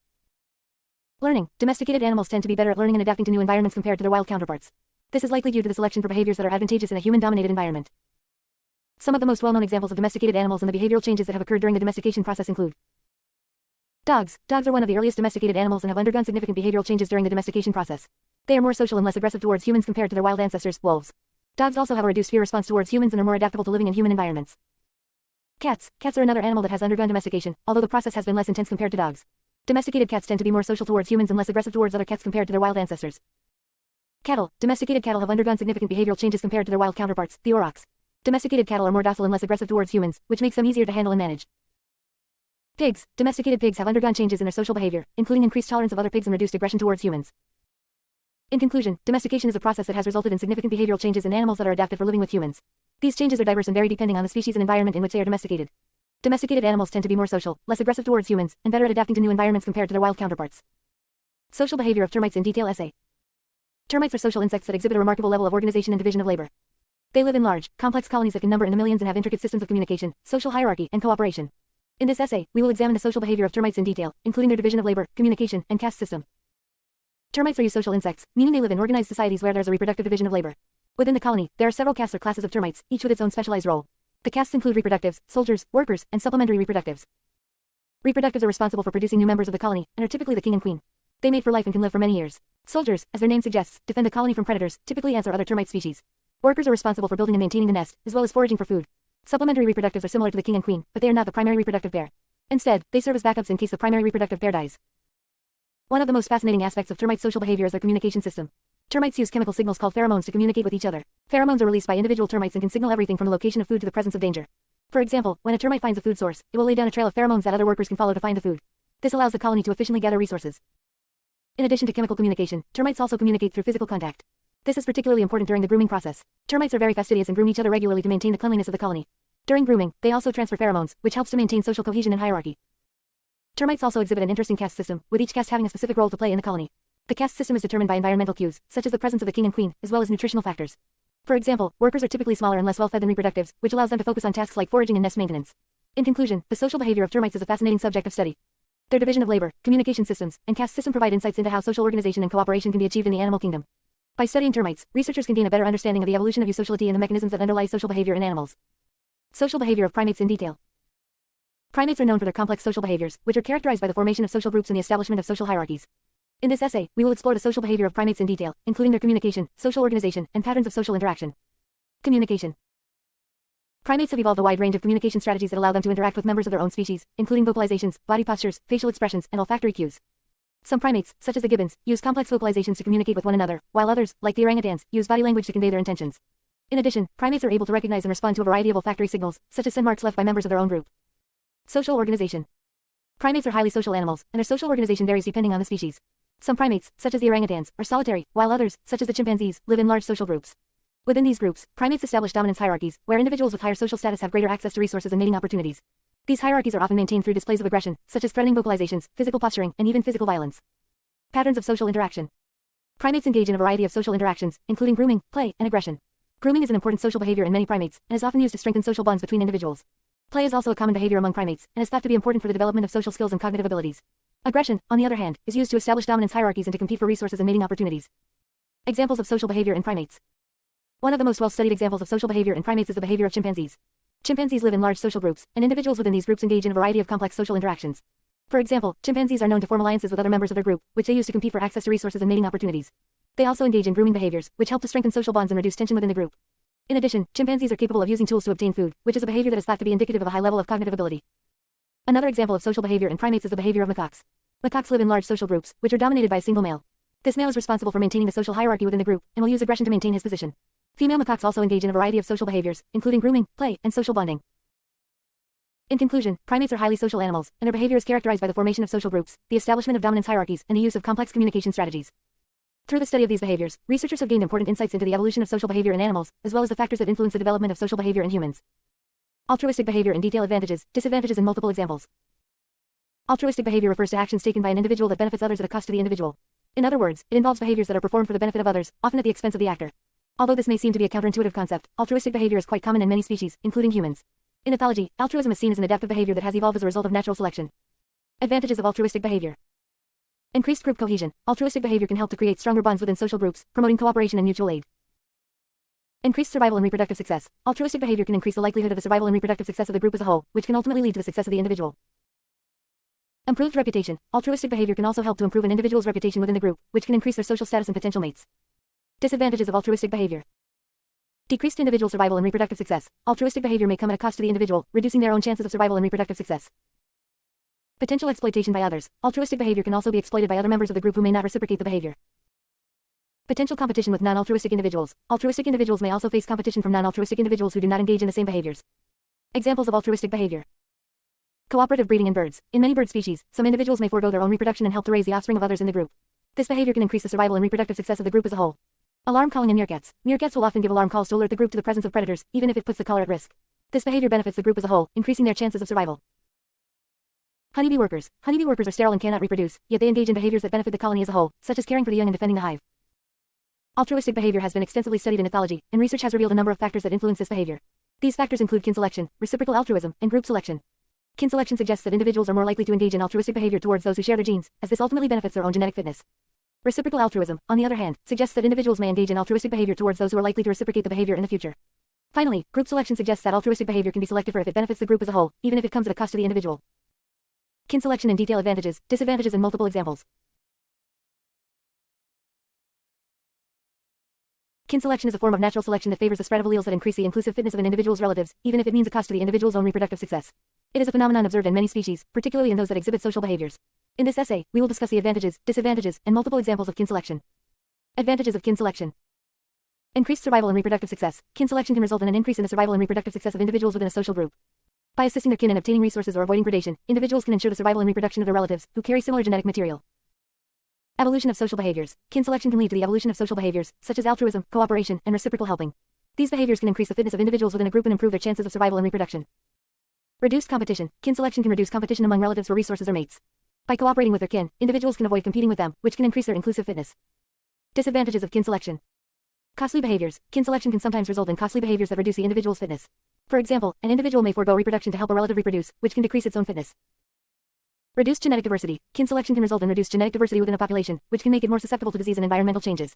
Learning. Domesticated animals tend to be better at learning and adapting to new environments compared to their wild counterparts. This is likely due to the selection for behaviors that are advantageous in a human-dominated environment. Some of the most well-known examples of domesticated animals and the behavioral changes that have occurred during the domestication process include dogs. Dogs are one of the earliest domesticated animals and have undergone significant behavioral changes during the domestication process. They are more social and less aggressive towards humans compared to their wild ancestors, wolves. Dogs also have a reduced fear response towards humans and are more adaptable to living in human environments. Cats. Cats are another animal that has undergone domestication, although the process has been less intense compared to dogs. Domesticated cats tend to be more social towards humans and less aggressive towards other cats compared to their wild ancestors. Cattle. Domesticated cattle have undergone significant behavioral changes compared to their wild counterparts, the aurochs. Domesticated cattle are more docile and less aggressive towards humans, which makes them easier to handle and manage. Pigs. Domesticated pigs have undergone changes in their social behavior, including increased tolerance of other pigs and reduced aggression towards humans. In conclusion, domestication is a process that has resulted in significant behavioral changes in animals that are adapted for living with humans. These changes are diverse and vary depending on the species and environment in which they are domesticated. Domesticated animals tend to be more social, less aggressive towards humans, and better at adapting to new environments compared to their wild counterparts. Social behavior of termites in detail essay. Termites are social insects that exhibit a remarkable level of organization and division of labor. They live in large, complex colonies that can number in the millions and have intricate systems of communication, social hierarchy, and cooperation. In this essay, we will examine the social behavior of termites in detail, including their division of labor, communication, and caste system. Termites are eusocial insects, meaning they live in organized societies where there is a reproductive division of labor. Within the colony, there are several castes or classes of termites, each with its own specialized role. The castes include reproductives, soldiers, workers, and supplementary reproductives. Reproductives are responsible for producing new members of the colony, and are typically the king and queen. They mate for life and can live for many years. Soldiers, as their name suggests, defend the colony from predators, typically ants or other termite species. Workers are responsible for building and maintaining the nest, as well as foraging for food. Supplementary reproductives are similar to the king and queen, but they are not the primary reproductive pair. Instead, they serve as backups in case the primary reproductive pair dies. One of the most fascinating aspects of termite social behavior is their communication system. Termites use chemical signals called pheromones to communicate with each other. Pheromones are released by individual termites and can signal everything from the location of food to the presence of danger. For example, when a termite finds a food source, it will lay down a trail of pheromones that other workers can follow to find the food. This allows the colony to efficiently gather resources. In addition to chemical communication, termites also communicate through physical contact. This is particularly important during the grooming process. Termites are very fastidious and groom each other regularly to maintain the cleanliness of the colony. During grooming, they also transfer pheromones, which helps to maintain social cohesion and hierarchy. Termites also exhibit an interesting caste system, with each caste having a specific role to play in the colony. The caste system is determined by environmental cues, such as the presence of the king and queen, as well as nutritional factors. For example, workers are typically smaller and less well-fed than reproductives, which allows them to focus on tasks like foraging and nest maintenance. In conclusion, the social behavior of termites is a fascinating subject of study. Their division of labor, communication systems, and caste system provide insights into how social organization and cooperation can be achieved in the animal kingdom. By studying termites, researchers can gain a better understanding of the evolution of eusociality and the mechanisms that underlie social behavior in animals. Social behavior of primates in detail. Primates are known for their complex social behaviors, which are characterized by the formation of social groups and the establishment of social hierarchies. In this essay, we will explore the social behavior of primates in detail, including their communication, social organization, and patterns of social interaction. Communication. Primates have evolved a wide range of communication strategies that allow them to interact with members of their own species, including vocalizations, body postures, facial expressions, and olfactory cues. Some primates, such as the gibbons, use complex vocalizations to communicate with one another, while others, like the orangutans, use body language to convey their intentions. In addition, primates are able to recognize and respond to a variety of olfactory signals, such as scent marks left by members of their own group. Social organization. Primates are highly social animals, and their social organization varies depending on the species. Some primates, such as the orangutans, are solitary, while others, such as the chimpanzees, live in large social groups. Within these groups, primates establish dominance hierarchies, where individuals with higher social status have greater access to resources and mating opportunities. These hierarchies are often maintained through displays of aggression, such as threatening vocalizations, physical posturing, and even physical violence. Patterns of social interaction. Primates engage in a variety of social interactions, including grooming, play, and aggression. Grooming is an important social behavior in many primates, and is often used to strengthen social bonds between individuals. Play is also a common behavior among primates, and is thought to be important for the development of social skills and cognitive abilities. Aggression, on the other hand, is used to establish dominance hierarchies and to compete for resources and mating opportunities. Examples of social behavior in primates. One of the most well-studied examples of social behavior in primates is the behavior of chimpanzees. Chimpanzees live in large social groups, and individuals within these groups engage in a variety of complex social interactions. For example, chimpanzees are known to form alliances with other members of their group, which they use to compete for access to resources and mating opportunities. They also engage in grooming behaviors, which help to strengthen social bonds and reduce tension within the group. In addition, chimpanzees are capable of using tools to obtain food, which is a behavior that is thought to be indicative of a high level of cognitive ability. Another example of social behavior in primates is the behavior of macaques. Macaques live in large social groups, which are dominated by a single male. This male is responsible for maintaining the social hierarchy within the group, and will use aggression to maintain his position. Female macaques also engage in a variety of social behaviors, including grooming, play, and social bonding. In conclusion, primates are highly social animals, and their behavior is characterized by the formation of social groups, the establishment of dominance hierarchies, and the use of complex communication strategies. Through the study of these behaviors, researchers have gained important insights into the evolution of social behavior in animals, as well as the factors that influence the development of social behavior in humans. Altruistic behavior in detail. Advantages, disadvantages, and multiple examples. Altruistic behavior refers to actions taken by an individual that benefits others at a cost to the individual. In other words, it involves behaviors that are performed for the benefit of others, often at the expense of the actor. Although this may seem to be a counterintuitive concept, altruistic behavior is quite common in many species, including humans. In ethology, altruism is seen as an adaptive behavior that has evolved as a result of natural selection. Advantages of altruistic behavior. Increased group cohesion. Altruistic behavior can help to create stronger bonds within social groups, promoting cooperation and mutual aid. Increased survival and reproductive success. Altruistic behavior can increase the likelihood of the survival and reproductive success of the group as a whole, which can ultimately lead to the success of the individual. Improved reputation. Altruistic behavior can also help to improve an individual's reputation within the group, which can increase their social status and potential mates. Disadvantages of altruistic behavior. Decreased individual survival and reproductive success. Altruistic behavior may come at a cost to the individual, reducing their own chances of survival and reproductive success. Potential exploitation by others. Altruistic behavior can also be exploited by other members of the group who may not reciprocate the behavior. Potential competition with non-altruistic individuals. Altruistic individuals may also face competition from non-altruistic individuals who do not engage in the same behaviors. Examples of altruistic behavior. Cooperative breeding in birds. In many bird species, some individuals may forego their own reproduction and help to raise the offspring of others in the group. This behavior can increase the survival and reproductive success of the group as a whole. Alarm calling in meerkats. Meerkats will often give alarm calls to alert the group to the presence of predators, even if it puts the caller at risk. This behavior benefits the group as a whole, increasing their chances of survival. Honeybee workers. Honeybee workers are sterile and cannot reproduce, yet they engage in behaviors that benefit the colony as a whole, such as caring for the young and defending the hive. Altruistic behavior has been extensively studied in ethology, and research has revealed a number of factors that influence this behavior. These factors include kin selection, reciprocal altruism, and group selection. Kin selection suggests that individuals are more likely to engage in altruistic behavior towards those who share their genes, as this ultimately benefits their own genetic fitness. Reciprocal altruism, on the other hand, suggests that individuals may engage in altruistic behavior towards those who are likely to reciprocate the behavior in the future. Finally, group selection suggests that altruistic behavior can be selected for if it benefits the group as a whole, even if it comes at a cost to the individual. Kin selection in detail. Advantages, disadvantages, and multiple examples. Kin selection is a form of natural selection that favors the spread of alleles that increase the inclusive fitness of an individual's relatives, even if it means a cost to the individual's own reproductive success. It is a phenomenon observed in many species, particularly in those that exhibit social behaviors. In this essay, we will discuss the advantages, disadvantages, and multiple examples of kin selection. Advantages of kin selection. Increased survival and reproductive success. Kin selection can result in an increase in the survival and reproductive success of individuals within a social group. By assisting their kin in obtaining resources or avoiding predation, individuals can ensure the survival and reproduction of their relatives, who carry similar genetic material. Evolution of social behaviors. Kin selection can lead to the evolution of social behaviors, such as altruism, cooperation, and reciprocal helping. These behaviors can increase the fitness of individuals within a group and improve their chances of survival and reproduction. Reduced competition. Kin selection can reduce competition among relatives for resources or mates. By cooperating with their kin, individuals can avoid competing with them, which can increase their inclusive fitness. Disadvantages of kin selection. Costly behaviors. Kin selection can sometimes result in costly behaviors that reduce the individual's fitness. For example, an individual may forego reproduction to help a relative reproduce, which can decrease its own fitness. Reduced genetic diversity. Kin selection can result in reduced genetic diversity within a population, which can make it more susceptible to disease and environmental changes.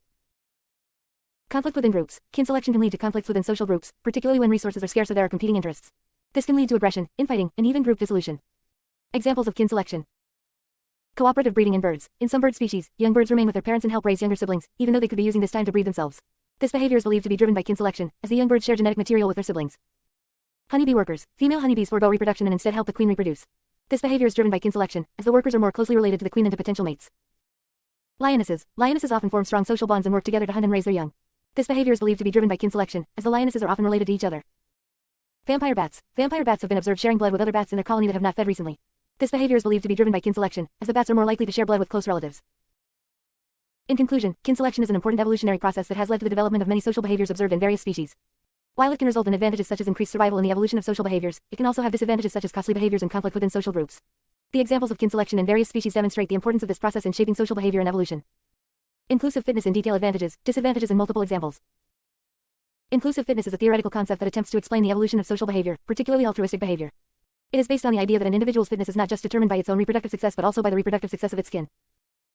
Conflict within groups. Kin selection can lead to conflicts within social groups, particularly when resources are scarce or there are competing interests. This can lead to aggression, infighting, and even group dissolution. Examples of kin selection. Cooperative breeding in birds. In some bird species, young birds remain with their parents and help raise younger siblings, even though they could be using this time to breed themselves. This behavior is believed to be driven by kin selection, as the young birds share genetic material with their siblings. Honeybee workers. Female honeybees forego reproduction and instead help the queen reproduce. This behavior is driven by kin selection, as the workers are more closely related to the queen than to potential mates. Lionesses. Lionesses often form strong social bonds and work together to hunt and raise their young. This behavior is believed to be driven by kin selection, as the lionesses are often related to each other. Vampire bats. Vampire bats have been observed sharing blood with other bats in their colony that have not fed recently. This behavior is believed to be driven by kin selection, as the bats are more likely to share blood with close relatives. In conclusion, kin selection is an important evolutionary process that has led to the development of many social behaviors observed in various species. While it can result in advantages such as increased survival in the evolution of social behaviors, it can also have disadvantages such as costly behaviors and conflict within social groups. The examples of kin selection in various species demonstrate the importance of this process in shaping social behavior and evolution. Inclusive fitness in detail. Advantages, disadvantages, and multiple examples. Inclusive fitness is a theoretical concept that attempts to explain the evolution of social behavior, particularly altruistic behavior. It is based on the idea that an individual's fitness is not just determined by its own reproductive success but also by the reproductive success of its kin.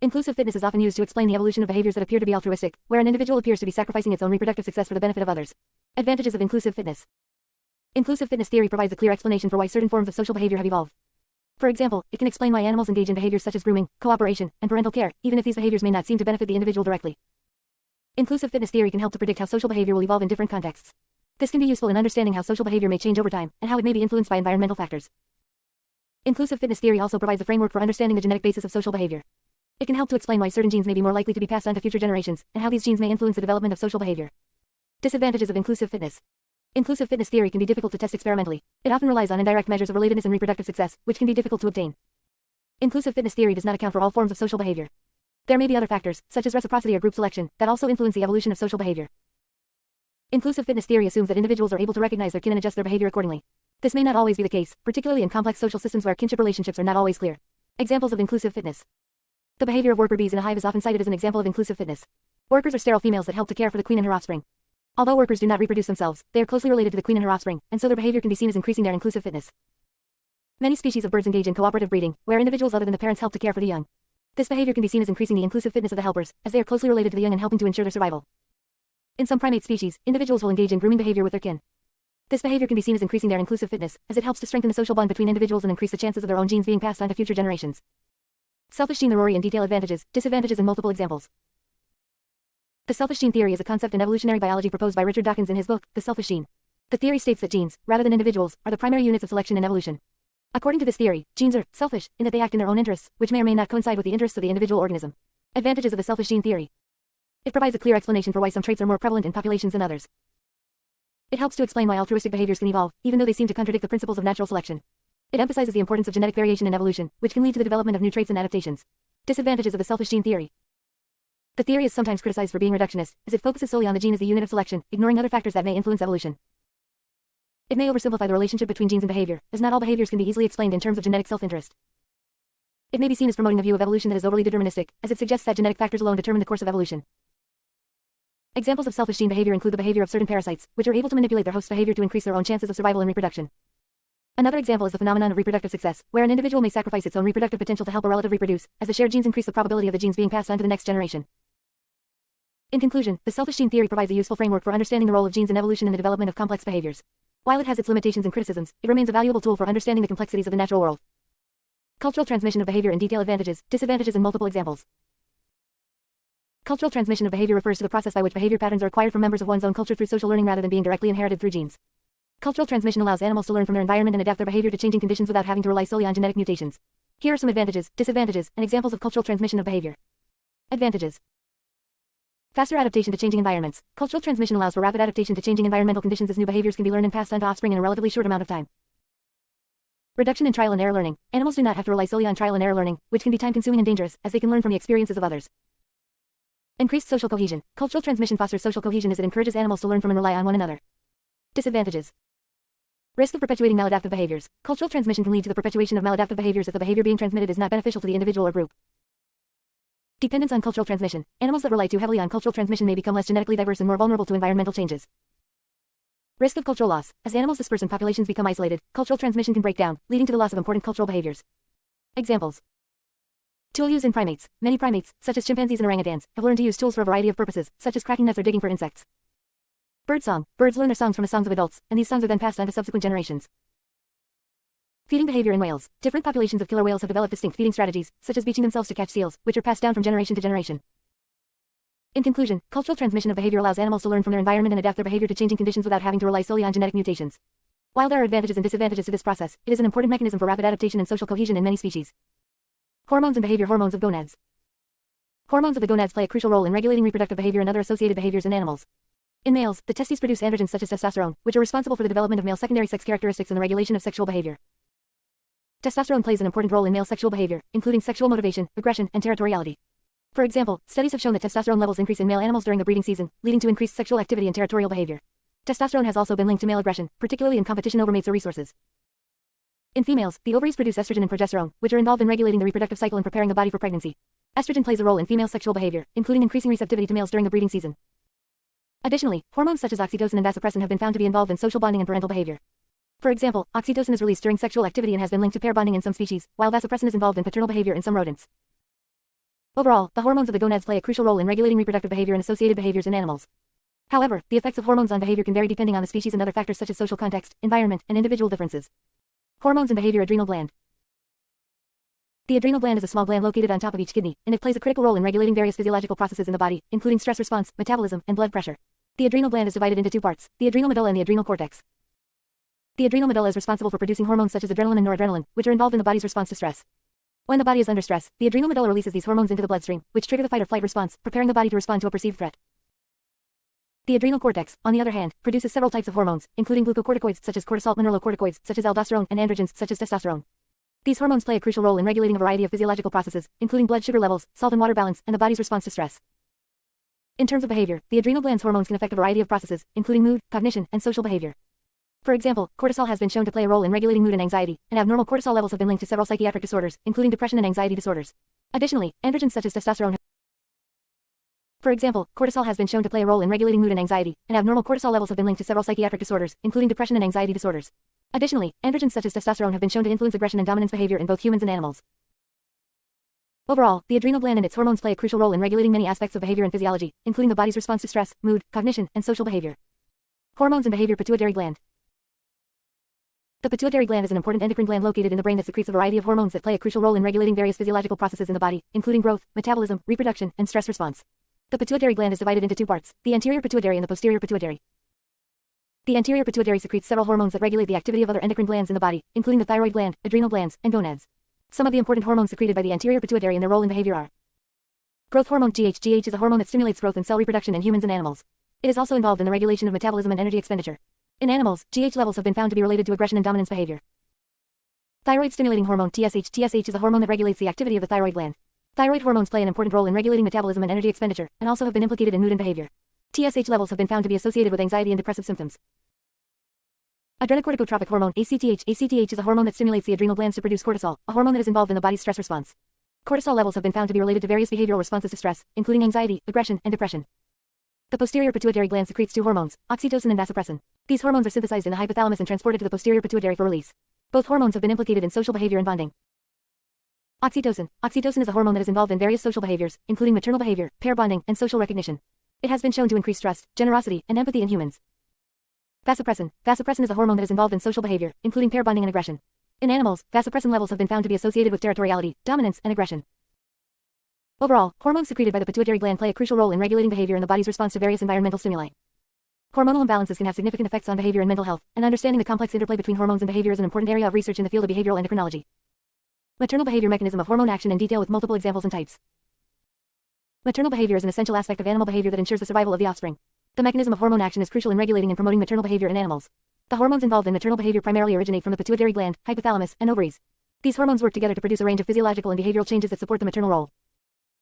Inclusive fitness is often used to explain the evolution of behaviors that appear to be altruistic, where an individual appears to be sacrificing its own reproductive success for the benefit of others. Advantages of inclusive fitness. Inclusive fitness theory provides a clear explanation for why certain forms of social behavior have evolved. For example, it can explain why animals engage in behaviors such as grooming, cooperation, and parental care, even if these behaviors may not seem to benefit the individual directly. Inclusive fitness theory can help to predict how social behavior will evolve in different contexts. This can be useful in understanding how social behavior may change over time, and how it may be influenced by environmental factors. Inclusive fitness theory also provides a framework for understanding the genetic basis of social behavior. It can help to explain why certain genes may be more likely to be passed on to future generations, and how these genes may influence the development of social behavior. Disadvantages of inclusive fitness. Inclusive fitness theory can be difficult to test experimentally. It often relies on indirect measures of relatedness and reproductive success, which can be difficult to obtain. Inclusive fitness theory does not account for all forms of social behavior. There may be other factors, such as reciprocity or group selection, that also influence the evolution of social behavior. Inclusive fitness theory assumes that individuals are able to recognize their kin and adjust their behavior accordingly. This may not always be the case, particularly in complex social systems where kinship relationships are not always clear. Examples of inclusive fitness. The behavior of worker bees in a hive is often cited as an example of inclusive fitness. Workers are sterile females that help to care for the queen and her offspring. Although workers do not reproduce themselves, they are closely related to the queen and her offspring, and so their behavior can be seen as increasing their inclusive fitness. Many species of birds engage in cooperative breeding, where individuals other than the parents help to care for the young. This behavior can be seen as increasing the inclusive fitness of the helpers, as they are closely related to the young and helping to ensure their survival. In some primate species, individuals will engage in grooming behavior with their kin. This behavior can be seen as increasing their inclusive fitness, as it helps to strengthen the social bond between individuals and increase the chances of their own genes being passed on to future generations. Selfish gene theory in detail: advantages, disadvantages, and multiple examples. The selfish gene theory is a concept in evolutionary biology proposed by Richard Dawkins in his book, The Selfish Gene. The theory states that genes, rather than individuals, are the primary units of selection in evolution. According to this theory, genes are selfish in that they act in their own interests, which may or may not coincide with the interests of the individual organism. Advantages of the selfish gene theory. It provides a clear explanation for why some traits are more prevalent in populations than others. It helps to explain why altruistic behaviors can evolve, even though they seem to contradict the principles of natural selection. It emphasizes the importance of genetic variation in evolution, which can lead to the development of new traits and adaptations. Disadvantages of the selfish gene theory. The theory is sometimes criticized for being reductionist, as it focuses solely on the gene as the unit of selection, ignoring other factors that may influence evolution. It may oversimplify the relationship between genes and behavior, as not all behaviors can be easily explained in terms of genetic self-interest. It may be seen as promoting a view of evolution that is overly deterministic, as it suggests that genetic factors alone determine the course of evolution. Examples of selfish gene behavior include the behavior of certain parasites, which are able to manipulate their host behavior to increase their own chances of survival and reproduction. Another example is the phenomenon of reproductive success, where an individual may sacrifice its own reproductive potential to help a relative reproduce, as the shared genes increase the probability of the genes being passed on to the next generation. In conclusion, the selfish gene theory provides a useful framework for understanding the role of genes in evolution and the development of complex behaviors. While it has its limitations and criticisms, it remains a valuable tool for understanding the complexities of the natural world. Cultural transmission of behavior in detail: advantages, disadvantages, and multiple examples. Cultural transmission of behavior refers to the process by which behavior patterns are acquired from members of one's own culture through social learning rather than being directly inherited through genes. Cultural transmission allows animals to learn from their environment and adapt their behavior to changing conditions without having to rely solely on genetic mutations. Here are some advantages, disadvantages, and examples of cultural transmission of behavior. Advantages. Faster adaptation to changing environments. Cultural transmission allows for rapid adaptation to changing environmental conditions, as new behaviors can be learned and passed on to offspring in a relatively short amount of time. Reduction in trial and error learning. Animals do not have to rely solely on trial and error learning, which can be time-consuming and dangerous, as they can learn from the experiences of others. Increased social cohesion. Cultural transmission fosters social cohesion as it encourages animals to learn from and rely on one another. Disadvantages. Risk of perpetuating maladaptive behaviors. Cultural transmission can lead to the perpetuation of maladaptive behaviors if the behavior being transmitted is not beneficial to the individual or group. Dependence on cultural transmission. Animals that rely too heavily on cultural transmission may become less genetically diverse and more vulnerable to environmental changes. Risk of cultural loss. As animals disperse and populations become isolated, cultural transmission can break down, leading to the loss of important cultural behaviors. Examples. Tool use in primates. Many primates, such as chimpanzees and orangutans, have learned to use tools for a variety of purposes, such as cracking nuts or digging for insects. Bird song. Birds learn their songs from the songs of adults, and these songs are then passed on to subsequent generations. Feeding behavior in whales. Different populations of killer whales have developed distinct feeding strategies, such as beaching themselves to catch seals, which are passed down from generation to generation. In conclusion, cultural transmission of behavior allows animals to learn from their environment and adapt their behavior to changing conditions without having to rely solely on genetic mutations. While there are advantages and disadvantages to this process, it is an important mechanism for rapid adaptation and social cohesion in many species. Hormones and behavior. Hormones of gonads. Hormones of the gonads play a crucial role in regulating reproductive behavior and other associated behaviors in animals. In males, the testes produce androgens such as testosterone, which are responsible for the development of male secondary sex characteristics and the regulation of sexual behavior. Testosterone plays an important role in male sexual behavior, including sexual motivation, aggression, and territoriality. For example, studies have shown that testosterone levels increase in male animals during the breeding season, leading to increased sexual activity and territorial behavior. Testosterone has also been linked to male aggression, particularly in competition over mates or resources. In females, the ovaries produce estrogen and progesterone, which are involved in regulating the reproductive cycle and preparing the body for pregnancy. Estrogen plays a role in female sexual behavior, including increasing receptivity to males during the breeding season. Additionally, hormones such as oxytocin and vasopressin have been found to be involved in social bonding and parental behavior. For example, oxytocin is released during sexual activity and has been linked to pair bonding in some species, while vasopressin is involved in paternal behavior in some rodents. Overall, the hormones of the gonads play a crucial role in regulating reproductive behavior and associated behaviors in animals. However, the effects of hormones on behavior can vary depending on the species and other factors such as social context, environment, and individual differences. Hormones and behavior. Adrenal gland. The adrenal gland is a small gland located on top of each kidney, and it plays a critical role in regulating various physiological processes in the body, including stress response, metabolism, and blood pressure. The adrenal gland is divided into two parts, the adrenal medulla and the adrenal cortex. The adrenal medulla is responsible for producing hormones such as adrenaline and noradrenaline, which are involved in the body's response to stress. When the body is under stress, the adrenal medulla releases these hormones into the bloodstream, which trigger the fight or flight response, preparing the body to respond to a perceived threat. The adrenal cortex, on the other hand, produces several types of hormones, including glucocorticoids such as cortisol, mineralocorticoids such as aldosterone, and androgens such as testosterone. These hormones play a crucial role in regulating a variety of physiological processes, including blood sugar levels, salt and water balance, and the body's response to stress. In terms of behavior, the adrenal gland's hormones can affect a variety of processes, including mood, cognition, and social behavior. For example, cortisol has been shown to play a role in regulating mood and anxiety, and abnormal cortisol levels have been linked to several psychiatric disorders, including depression and anxiety disorders. Additionally, androgens such as testosterone For example, cortisol has been shown to play a role in regulating mood and anxiety, and abnormal cortisol levels have been linked to several psychiatric disorders, including depression and anxiety disorders. Additionally, androgens such as testosterone have been shown to influence aggression and dominance behavior in both humans and animals. Overall, the adrenal gland and its hormones play a crucial role in regulating many aspects of behavior and physiology, including the body's response to stress, mood, cognition, and social behavior. Hormones and behavior. Pituitary gland. The pituitary gland is an important endocrine gland located in the brain that secretes a variety of hormones that play a crucial role in regulating various physiological processes in the body, including growth, metabolism, reproduction, and stress response. The pituitary gland is divided into two parts, the anterior pituitary and the posterior pituitary. The anterior pituitary secretes several hormones that regulate the activity of other endocrine glands in the body, including the thyroid gland, adrenal glands, and gonads. Some of the important hormones secreted by the anterior pituitary and their role in behavior are growth hormone GH. GH is a hormone that stimulates growth and cell reproduction in humans and animals. It is also involved in the regulation of metabolism and energy expenditure. In animals, GH levels have been found to be related to aggression and dominance behavior. Thyroid stimulating hormone TSH. TSH is a hormone that regulates the activity of the thyroid gland. Thyroid hormones play an important role in regulating metabolism and energy expenditure, and also have been implicated in mood and behavior. TSH levels have been found to be associated with anxiety and depressive symptoms. Adrenocorticotropic hormone ACTH. ACTH is a hormone that stimulates the adrenal glands to produce cortisol, a hormone that is involved in the body's stress response. Cortisol levels have been found to be related to various behavioral responses to stress, including anxiety, aggression, and depression. The posterior pituitary gland secretes two hormones, oxytocin and vasopressin. These hormones are synthesized in the hypothalamus and transported to the posterior pituitary for release. Both hormones have been implicated in social behavior and bonding. Oxytocin. Oxytocin is a hormone that is involved in various social behaviors, including maternal behavior, pair bonding, and social recognition. It has been shown to increase trust, generosity, and empathy in humans. Vasopressin. Vasopressin is a hormone that is involved in social behavior, including pair bonding and aggression. In animals, vasopressin levels have been found to be associated with territoriality, dominance, and aggression. Overall, hormones secreted by the pituitary gland play a crucial role in regulating behavior and the body's response to various environmental stimuli. Hormonal imbalances can have significant effects on behavior and mental health, and understanding the complex interplay between hormones and behavior is an important area of research in the field of behavioral endocrinology. Maternal behavior. Mechanism of hormone action in detail with multiple examples and types. Maternal behavior is an essential aspect of animal behavior that ensures the survival of the offspring. The mechanism of hormone action is crucial in regulating and promoting maternal behavior in animals. The hormones involved in maternal behavior primarily originate from the pituitary gland, hypothalamus, and ovaries. These hormones work together to produce a range of physiological and behavioral changes that support the maternal role.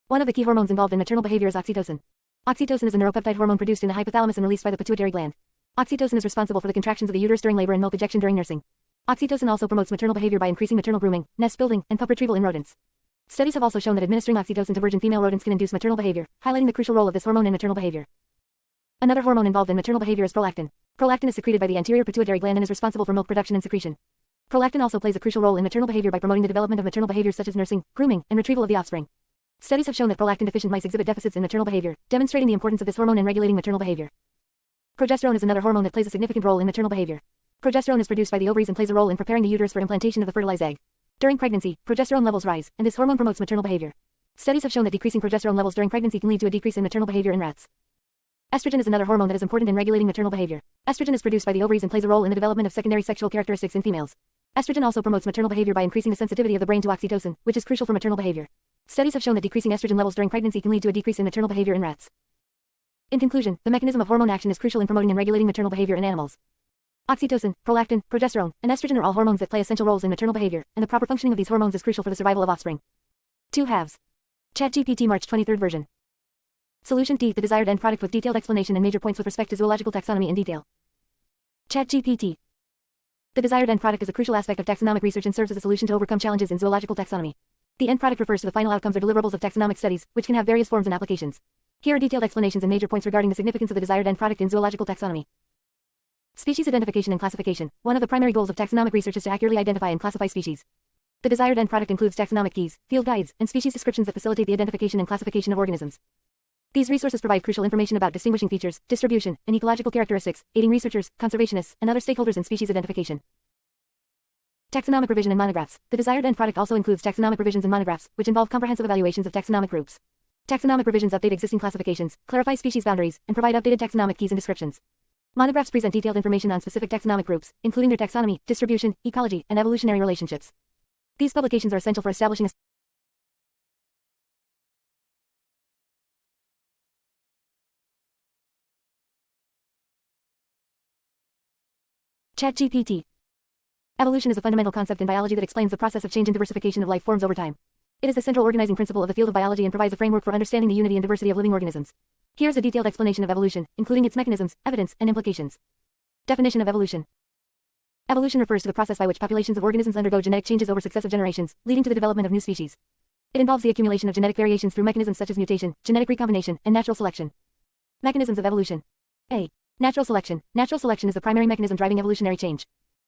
One of the key hormones involved in maternal behavior is oxytocin. Oxytocin is a neuropeptide hormone produced in the hypothalamus and released by the pituitary gland. Oxytocin is responsible for the contractions of the uterus during labor and milk ejection during nursing. Oxytocin also promotes maternal behavior by increasing maternal grooming, nest building, and pup retrieval in rodents. Studies have also shown that administering oxytocin to virgin female rodents can induce maternal behavior, highlighting the crucial role of this hormone in maternal behavior. Another hormone involved in maternal behavior is prolactin. Prolactin is secreted by the anterior pituitary gland and is responsible for milk production and secretion. Prolactin also plays a crucial role in maternal behavior by promoting the development of maternal behaviors such as nursing, grooming, and retrieval of the offspring. Studies have shown that prolactin-deficient mice exhibit deficits in maternal behavior, demonstrating the importance of this hormone in regulating maternal behavior. Progesterone is another hormone that plays a significant role in maternal behavior. Progesterone is produced by the ovaries and plays a role in preparing the uterus for implantation of the fertilized egg. During pregnancy, progesterone levels rise, and this hormone promotes maternal behavior. Studies have shown that decreasing progesterone levels during pregnancy can lead to a decrease in maternal behavior in rats. Estrogen is another hormone that is important in regulating maternal behavior. Estrogen is produced by the ovaries and plays a role in the development of secondary sexual characteristics in females. Estrogen also promotes maternal behavior by increasing the sensitivity of the brain to oxytocin, which is crucial for maternal behavior. Studies have shown that decreasing estrogen levels during pregnancy can lead to a decrease in maternal behavior in rats. In conclusion, the mechanism of hormone action is crucial in promoting and regulating maternal behavior in animals. Oxytocin, prolactin, progesterone, and estrogen are all hormones that play essential roles in maternal behavior, and the proper functioning of these hormones is crucial for the survival of offspring. 2 halves. ChatGPT March 23rd version. Solution D. The desired end product with detailed explanation and major points with respect to zoological taxonomy in detail. ChatGPT. The desired end product is a crucial aspect of taxonomic research and serves as a solution to overcome challenges in zoological taxonomy. The end product refers to the final outcomes or deliverables of taxonomic studies, which can have various forms and applications. Here are detailed explanations and major points regarding the significance of the desired end product in zoological taxonomy. Species identification and classification. One of the primary goals of taxonomic research is to accurately identify and classify species. The desired end product includes taxonomic keys, field guides, and species descriptions that facilitate the identification and classification of organisms. These resources provide crucial information about distinguishing features, distribution, and ecological characteristics, aiding researchers, conservationists, and other stakeholders in species identification. Taxonomic revision and monographs. The desired end product also includes taxonomic revisions and monographs, which involve comprehensive evaluations of taxonomic groups. Taxonomic revisions update existing classifications, clarify species boundaries, and provide updated taxonomic keys and descriptions. Monographs present detailed information on specific taxonomic groups, including their taxonomy, distribution, ecology, and evolutionary relationships. These publications are essential for establishing a ChatGPT. Evolution is a fundamental concept in biology that explains the process of change and diversification of life forms over time. It is the central organizing principle of the field of biology and provides a framework for understanding the unity and diversity of living organisms. Here's a detailed explanation of evolution, including its mechanisms, evidence, and implications. Definition of evolution. Evolution refers to the process by which populations of organisms undergo genetic changes over successive generations, leading to the development of new species. It involves the accumulation of genetic variations through mechanisms such as mutation, genetic recombination, and natural selection. Mechanisms of evolution. A. Natural selection. Natural selection is the primary mechanism driving evolutionary change.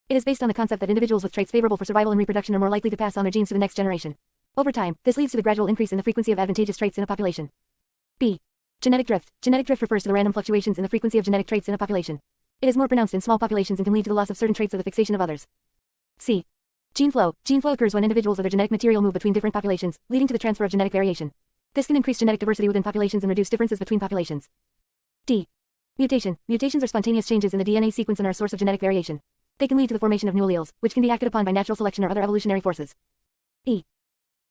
It is based on the concept that individuals with traits favorable for survival and reproduction are more likely to pass on their genes to the next generation. Over time, this leads to the gradual increase in the frequency of advantageous traits in a population. B. Genetic drift. Genetic drift refers to the random fluctuations in the frequency of genetic traits in a population. It is more pronounced in small populations and can lead to the loss of certain traits or the fixation of others. C. Gene flow. Gene flow occurs when individuals or their genetic material move between different populations, leading to the transfer of genetic variation. This can increase genetic diversity within populations and reduce differences between populations. D. Mutation. Mutations are spontaneous changes in the DNA sequence and are a source of genetic variation. They can lead to the formation of new alleles, which can be acted upon by natural selection or other evolutionary forces. E.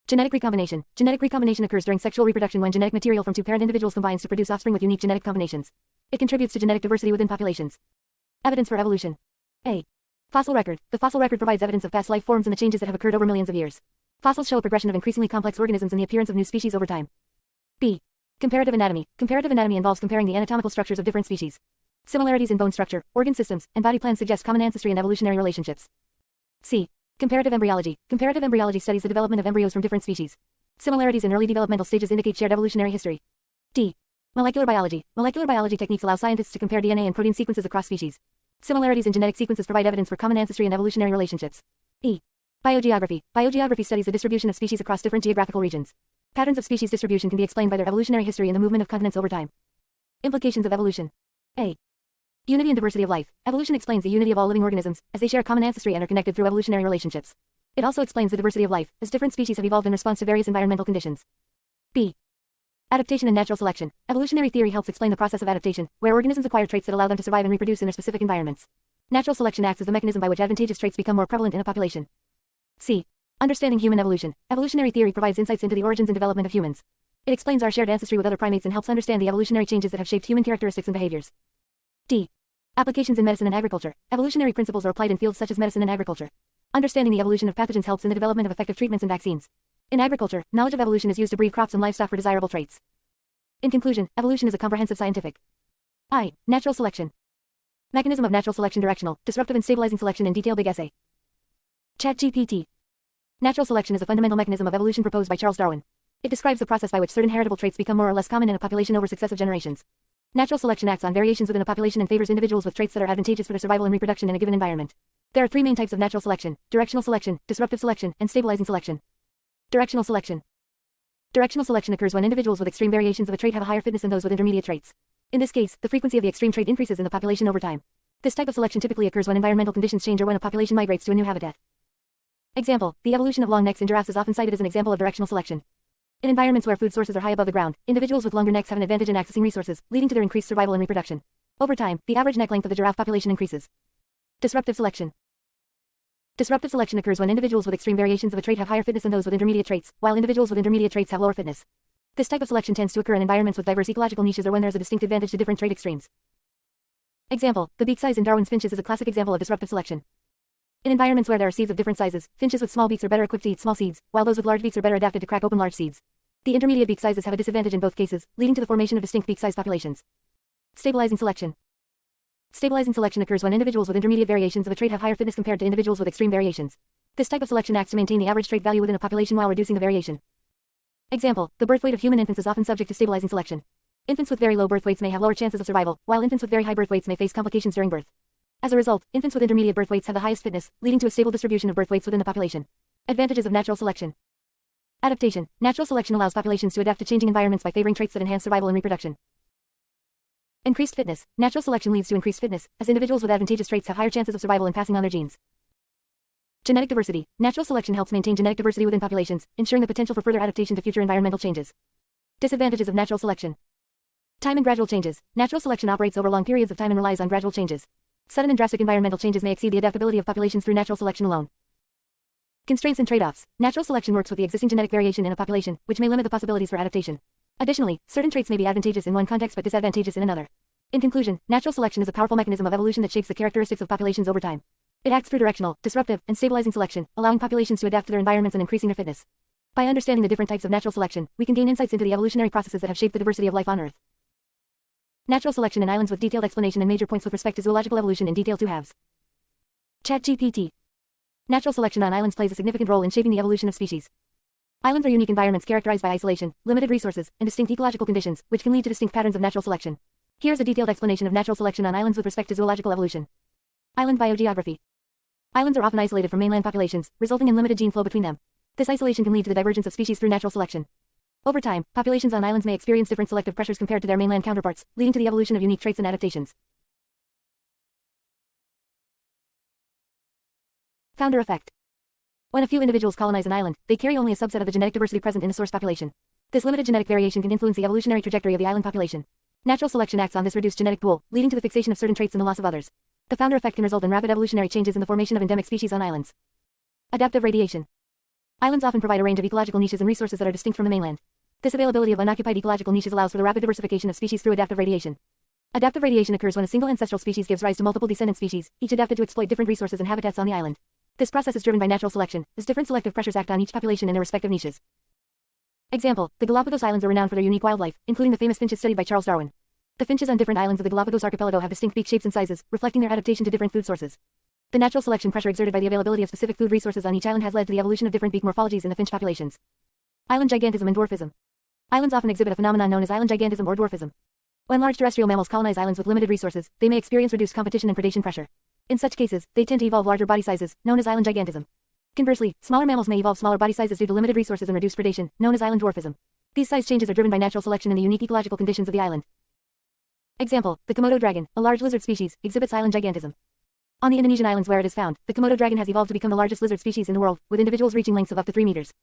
Genetic recombination. Genetic recombination occurs during sexual reproduction when genetic material from two parent individuals combines to produce offspring with unique genetic combinations. It contributes to genetic diversity within populations. Evidence for evolution. A. Fossil record. The fossil record provides evidence of past life forms and the changes that have occurred over millions of years. Fossils show a progression of increasingly complex organisms and the appearance of new species over time. B. Comparative anatomy. Comparative anatomy involves comparing the anatomical structures of different species. Similarities in bone structure, organ systems, and body plans suggest common ancestry and evolutionary relationships. C. Comparative embryology. Comparative embryology studies the development of embryos from different species. Similarities in early developmental stages indicate shared evolutionary history. D. Molecular biology. Molecular biology techniques allow scientists to compare DNA and protein sequences across species. Similarities in genetic sequences provide evidence for common ancestry and evolutionary relationships. E. Biogeography. Biogeography studies the distribution of species across different geographical regions. Patterns of species distribution can be explained by their evolutionary history and the movement of continents over time. Implications of evolution. A. Unity and diversity of life. Evolution explains the unity of all living organisms, as they share a common ancestry and are connected through evolutionary relationships. It also explains the diversity of life, as different species have evolved in response to various environmental conditions. B. Adaptation and natural selection. Evolutionary theory helps explain the process of adaptation, where organisms acquire traits that allow them to survive and reproduce in their specific environments. Natural selection acts as the mechanism by which advantageous traits become more prevalent in a population. C. Understanding human evolution. Evolutionary theory provides insights into the origins and development of humans. It explains our shared ancestry with other primates and helps understand the evolutionary changes that have shaped human characteristics and behaviors. D. Applications in medicine and agriculture. Evolutionary principles are applied in fields such as medicine and agriculture. Understanding the evolution of pathogens helps in the development of effective treatments and vaccines. In agriculture, knowledge of evolution is used to breed crops and livestock for desirable traits. In conclusion, evolution is a comprehensive scientific. I. Natural selection. Mechanism of natural selection: directional, disruptive and stabilizing selection in detail. Big essay. ChatGPT. Natural selection is a fundamental mechanism of evolution proposed by Charles Darwin. It describes the process by which certain heritable traits become more or less common in a population over successive generations. Natural selection acts on variations within a population and favors individuals with traits that are advantageous for their survival and reproduction in a given environment. There are three main types of natural selection: directional selection, disruptive selection, and stabilizing selection. Directional selection. Directional selection occurs when individuals with extreme variations of a trait have a higher fitness than those with intermediate traits. In this case, the frequency of the extreme trait increases in the population over time. This type of selection typically occurs when environmental conditions change or when a population migrates to a new habitat. Example: the evolution of long necks in giraffes is often cited as an example of directional selection. In environments where food sources are high above the ground, individuals with longer necks have an advantage in accessing resources, leading to their increased survival and reproduction. Over time, the average neck length of the giraffe population increases. Disruptive selection. Disruptive selection occurs when individuals with extreme variations of a trait have higher fitness than those with intermediate traits, while individuals with intermediate traits have lower fitness. This type of selection tends to occur in environments with diverse ecological niches or when there is a distinct advantage to different trait extremes. Example: the beak size in Darwin's finches is a classic example of disruptive selection. In environments where there are seeds of different sizes, finches with small beaks are better equipped to eat small seeds, while those with large beaks are better adapted to crack open large seeds. The intermediate beak sizes have a disadvantage in both cases, leading to the formation of distinct beak size populations. Stabilizing selection. Stabilizing selection occurs when individuals with intermediate variations of a trait have higher fitness compared to individuals with extreme variations. This type of selection acts to maintain the average trait value within a population while reducing the variation. Example: the birth weight of human infants is often subject to stabilizing selection. Infants with very low birth weights may have lower chances of survival, while infants with very high birth weights may face complications during birth. As a result, infants with intermediate birth weights have the highest fitness, leading to a stable distribution of birth weights within the population. Advantages of natural selection. Adaptation. Natural selection allows populations to adapt to changing environments by favoring traits that enhance survival and reproduction. Increased fitness. Natural selection leads to increased fitness, as individuals with advantageous traits have higher chances of survival and passing on their genes. Genetic diversity. Natural selection helps maintain genetic diversity within populations, ensuring the potential for further adaptation to future environmental changes. Disadvantages of natural selection. Time and gradual changes. Natural selection operates over long periods of time and relies on gradual changes. Sudden and drastic environmental changes may exceed the adaptability of populations through natural selection alone. Constraints and trade-offs. Natural selection works with the existing genetic variation in a population, which may limit the possibilities for adaptation. Additionally, certain traits may be advantageous in one context but disadvantageous in another. In conclusion, natural selection is a powerful mechanism of evolution that shapes the characteristics of populations over time. It acts through directional, disruptive, and stabilizing selection, allowing populations to adapt to their environments and increasing their fitness. By understanding the different types of natural selection, we can gain insights into the evolutionary processes that have shaped the diversity of life on Earth. Natural selection in islands with detailed explanation and major points with respect to zoological evolution in detail: 2 halves. ChatGPT. Natural selection on islands plays a significant role in shaping the evolution of species. Islands are unique environments characterized by isolation, limited resources, and distinct ecological conditions, which can lead to distinct patterns of natural selection. Here's a detailed explanation of natural selection on islands with respect to zoological evolution. Island biogeography. Islands are often isolated from mainland populations, resulting in limited gene flow between them. This isolation can lead to the divergence of species through natural selection. Over time, populations on islands may experience different selective pressures compared to their mainland counterparts, leading to the evolution of unique traits and adaptations. Founder effect. When a few individuals colonize an island, they carry only a subset of the genetic diversity present in the source population. This limited genetic variation can influence the evolutionary trajectory of the island population. Natural selection acts on this reduced genetic pool, leading to the fixation of certain traits and the loss of others. The founder effect can result in rapid evolutionary changes in the formation of endemic species on islands. Adaptive radiation. Islands often provide a range of ecological niches and resources that are distinct from the mainland. This availability of unoccupied ecological niches allows for the rapid diversification of species through adaptive radiation. Adaptive radiation occurs when a single ancestral species gives rise to multiple descendant species, each adapted to exploit different resources and habitats on the island. This process is driven by natural selection, as different selective pressures act on each population in their respective niches. Example, the Galapagos Islands are renowned for their unique wildlife, including the famous finches studied by Charles Darwin. The finches on different islands of the Galapagos archipelago have distinct beak shapes and sizes, reflecting their adaptation to different food sources. The natural selection pressure exerted by the availability of specific food resources on each island has led to the evolution of different beak morphologies in the finch populations. Island gigantism and dwarfism. Islands often exhibit a phenomenon known as island gigantism or dwarfism. When large terrestrial mammals colonize islands with limited resources, they may experience reduced competition and predation pressure. In such cases, they tend to evolve larger body sizes, known as island gigantism. Conversely, smaller mammals may evolve smaller body sizes due to limited resources and reduced predation, known as island dwarfism. These size changes are driven by natural selection and the unique ecological conditions of the island. Example, the Komodo dragon, a large lizard species, exhibits island gigantism. On the Indonesian islands where it is found, the Komodo dragon has evolved to become the largest lizard species in the world, with individuals reaching lengths of up to 3 meters.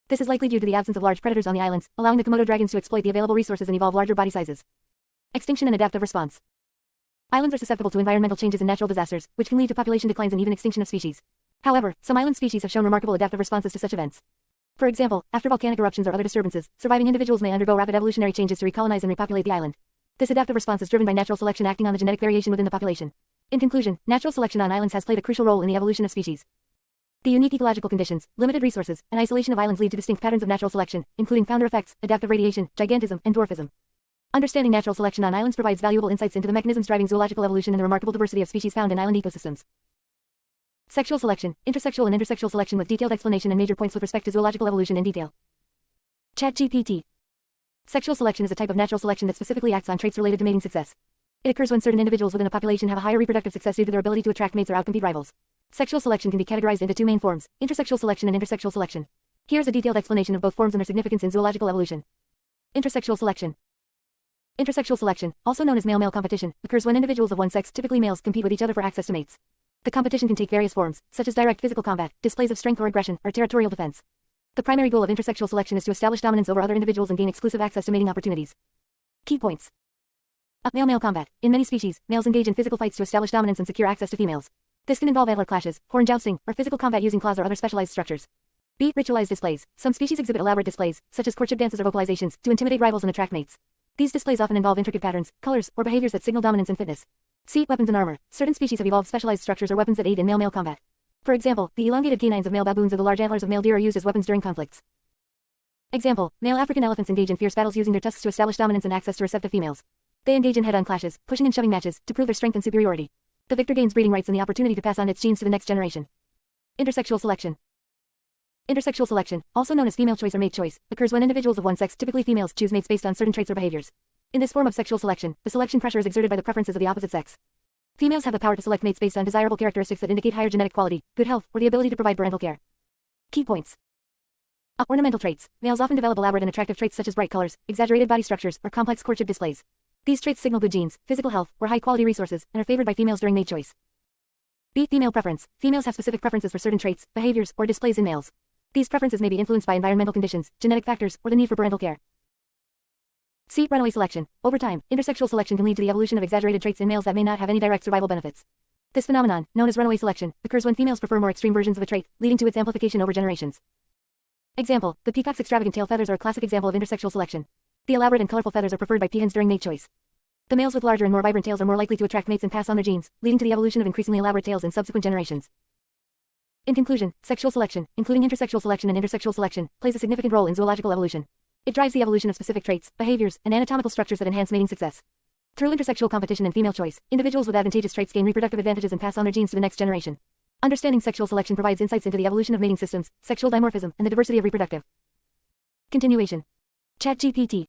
This is likely due to the absence of large predators on the islands, allowing the Komodo dragons to exploit the available resources and evolve larger body sizes. Extinction and adaptive response. Islands are susceptible to environmental changes and natural disasters, which can lead to population declines and even extinction of species. However, some island species have shown remarkable adaptive responses to such events. For example, after volcanic eruptions or other disturbances, surviving individuals may undergo rapid evolutionary changes to recolonize and repopulate the island. This adaptive response is driven by natural selection acting on the genetic variation within the population. In conclusion, natural selection on islands has played a crucial role in the evolution of species. The unique ecological conditions, limited resources, and isolation of islands lead to distinct patterns of natural selection, including founder effects, adaptive radiation, gigantism, and dwarfism. Understanding natural selection on islands provides valuable insights into the mechanisms driving zoological evolution and the remarkable diversity of species found in island ecosystems. Sexual selection, intersexual and intersexual selection with detailed explanation and major points with respect to zoological evolution in detail. ChatGPT. Sexual selection is a type of natural selection that specifically acts on traits related to mating success. It occurs when certain individuals within a population have a higher reproductive success due to their ability to attract mates or outcompete rivals. Sexual selection can be categorized into two main forms, intersexual selection and intersexual selection. Here's a detailed explanation of both forms and their significance in zoological evolution. Intersexual selection. Intersexual selection, also known as male-male competition, occurs when individuals of one sex, typically males, compete with each other for access to mates. The competition can take various forms, such as direct physical combat, displays of strength or aggression, or territorial defense. The primary goal of intersexual selection is to establish dominance over other individuals and gain exclusive access to mating opportunities. Key points. Male-male combat. In many species, males engage in physical fights to establish dominance and secure access to females. This can involve antler clashes, horn jousting, or physical combat using claws or other specialized structures. B. Ritualized displays. Some species exhibit elaborate displays, such as courtship dances or vocalizations, to intimidate rivals and attract mates. These displays often involve intricate patterns, colors, or behaviors that signal dominance and fitness. C. Weapons and armor. Certain species have evolved specialized structures or weapons that aid in male-male combat. For example, the elongated canines of male baboons or the large antlers of male deer are used as weapons during conflicts. Example, male African elephants engage in fierce battles using their tusks to establish dominance and access to receptive females. They engage in head-on clashes, pushing and shoving matches, to prove their strength and superiority. The victor gains breeding rights and the opportunity to pass on its genes to the next generation. Intersexual selection. Intersexual selection, also known as female choice or mate choice, occurs when individuals of one sex, typically females, choose mates based on certain traits or behaviors. In this form of sexual selection, the selection pressure is exerted by the preferences of the opposite sex. Females have the power to select mates based on desirable characteristics that indicate higher genetic quality, good health, or the ability to provide parental care. Key points. Ornamental traits. Males often develop elaborate and attractive traits such as bright colors, exaggerated body structures, or complex courtship displays. These traits signal good genes, physical health, or high-quality resources, and are favored by females during mate choice. B. Female preference. Females have specific preferences for certain traits, behaviors, or displays in males. These preferences may be influenced by environmental conditions, genetic factors, or the need for parental care. C. Runaway selection. Over time, intersexual selection can lead to the evolution of exaggerated traits in males that may not have any direct survival benefits. This phenomenon, known as runaway selection, occurs when females prefer more extreme versions of a trait, leading to its amplification over generations. Example, the peacock's extravagant tail feathers are a classic example of intersexual selection. The elaborate and colorful feathers are preferred by peahens during mate choice. The males with larger and more vibrant tails are more likely to attract mates and pass on their genes, leading to the evolution of increasingly elaborate tails in subsequent generations. In conclusion, sexual selection, including intersexual selection and intersexual selection, plays a significant role in zoological evolution. It drives the evolution of specific traits, behaviors, and anatomical structures that enhance mating success. Through intersexual competition and female choice, individuals with advantageous traits gain reproductive advantages and pass on their genes to the next generation. Understanding sexual selection provides insights into the evolution of mating systems, sexual dimorphism, and the diversity of reproductive. Continuation. ChatGPT.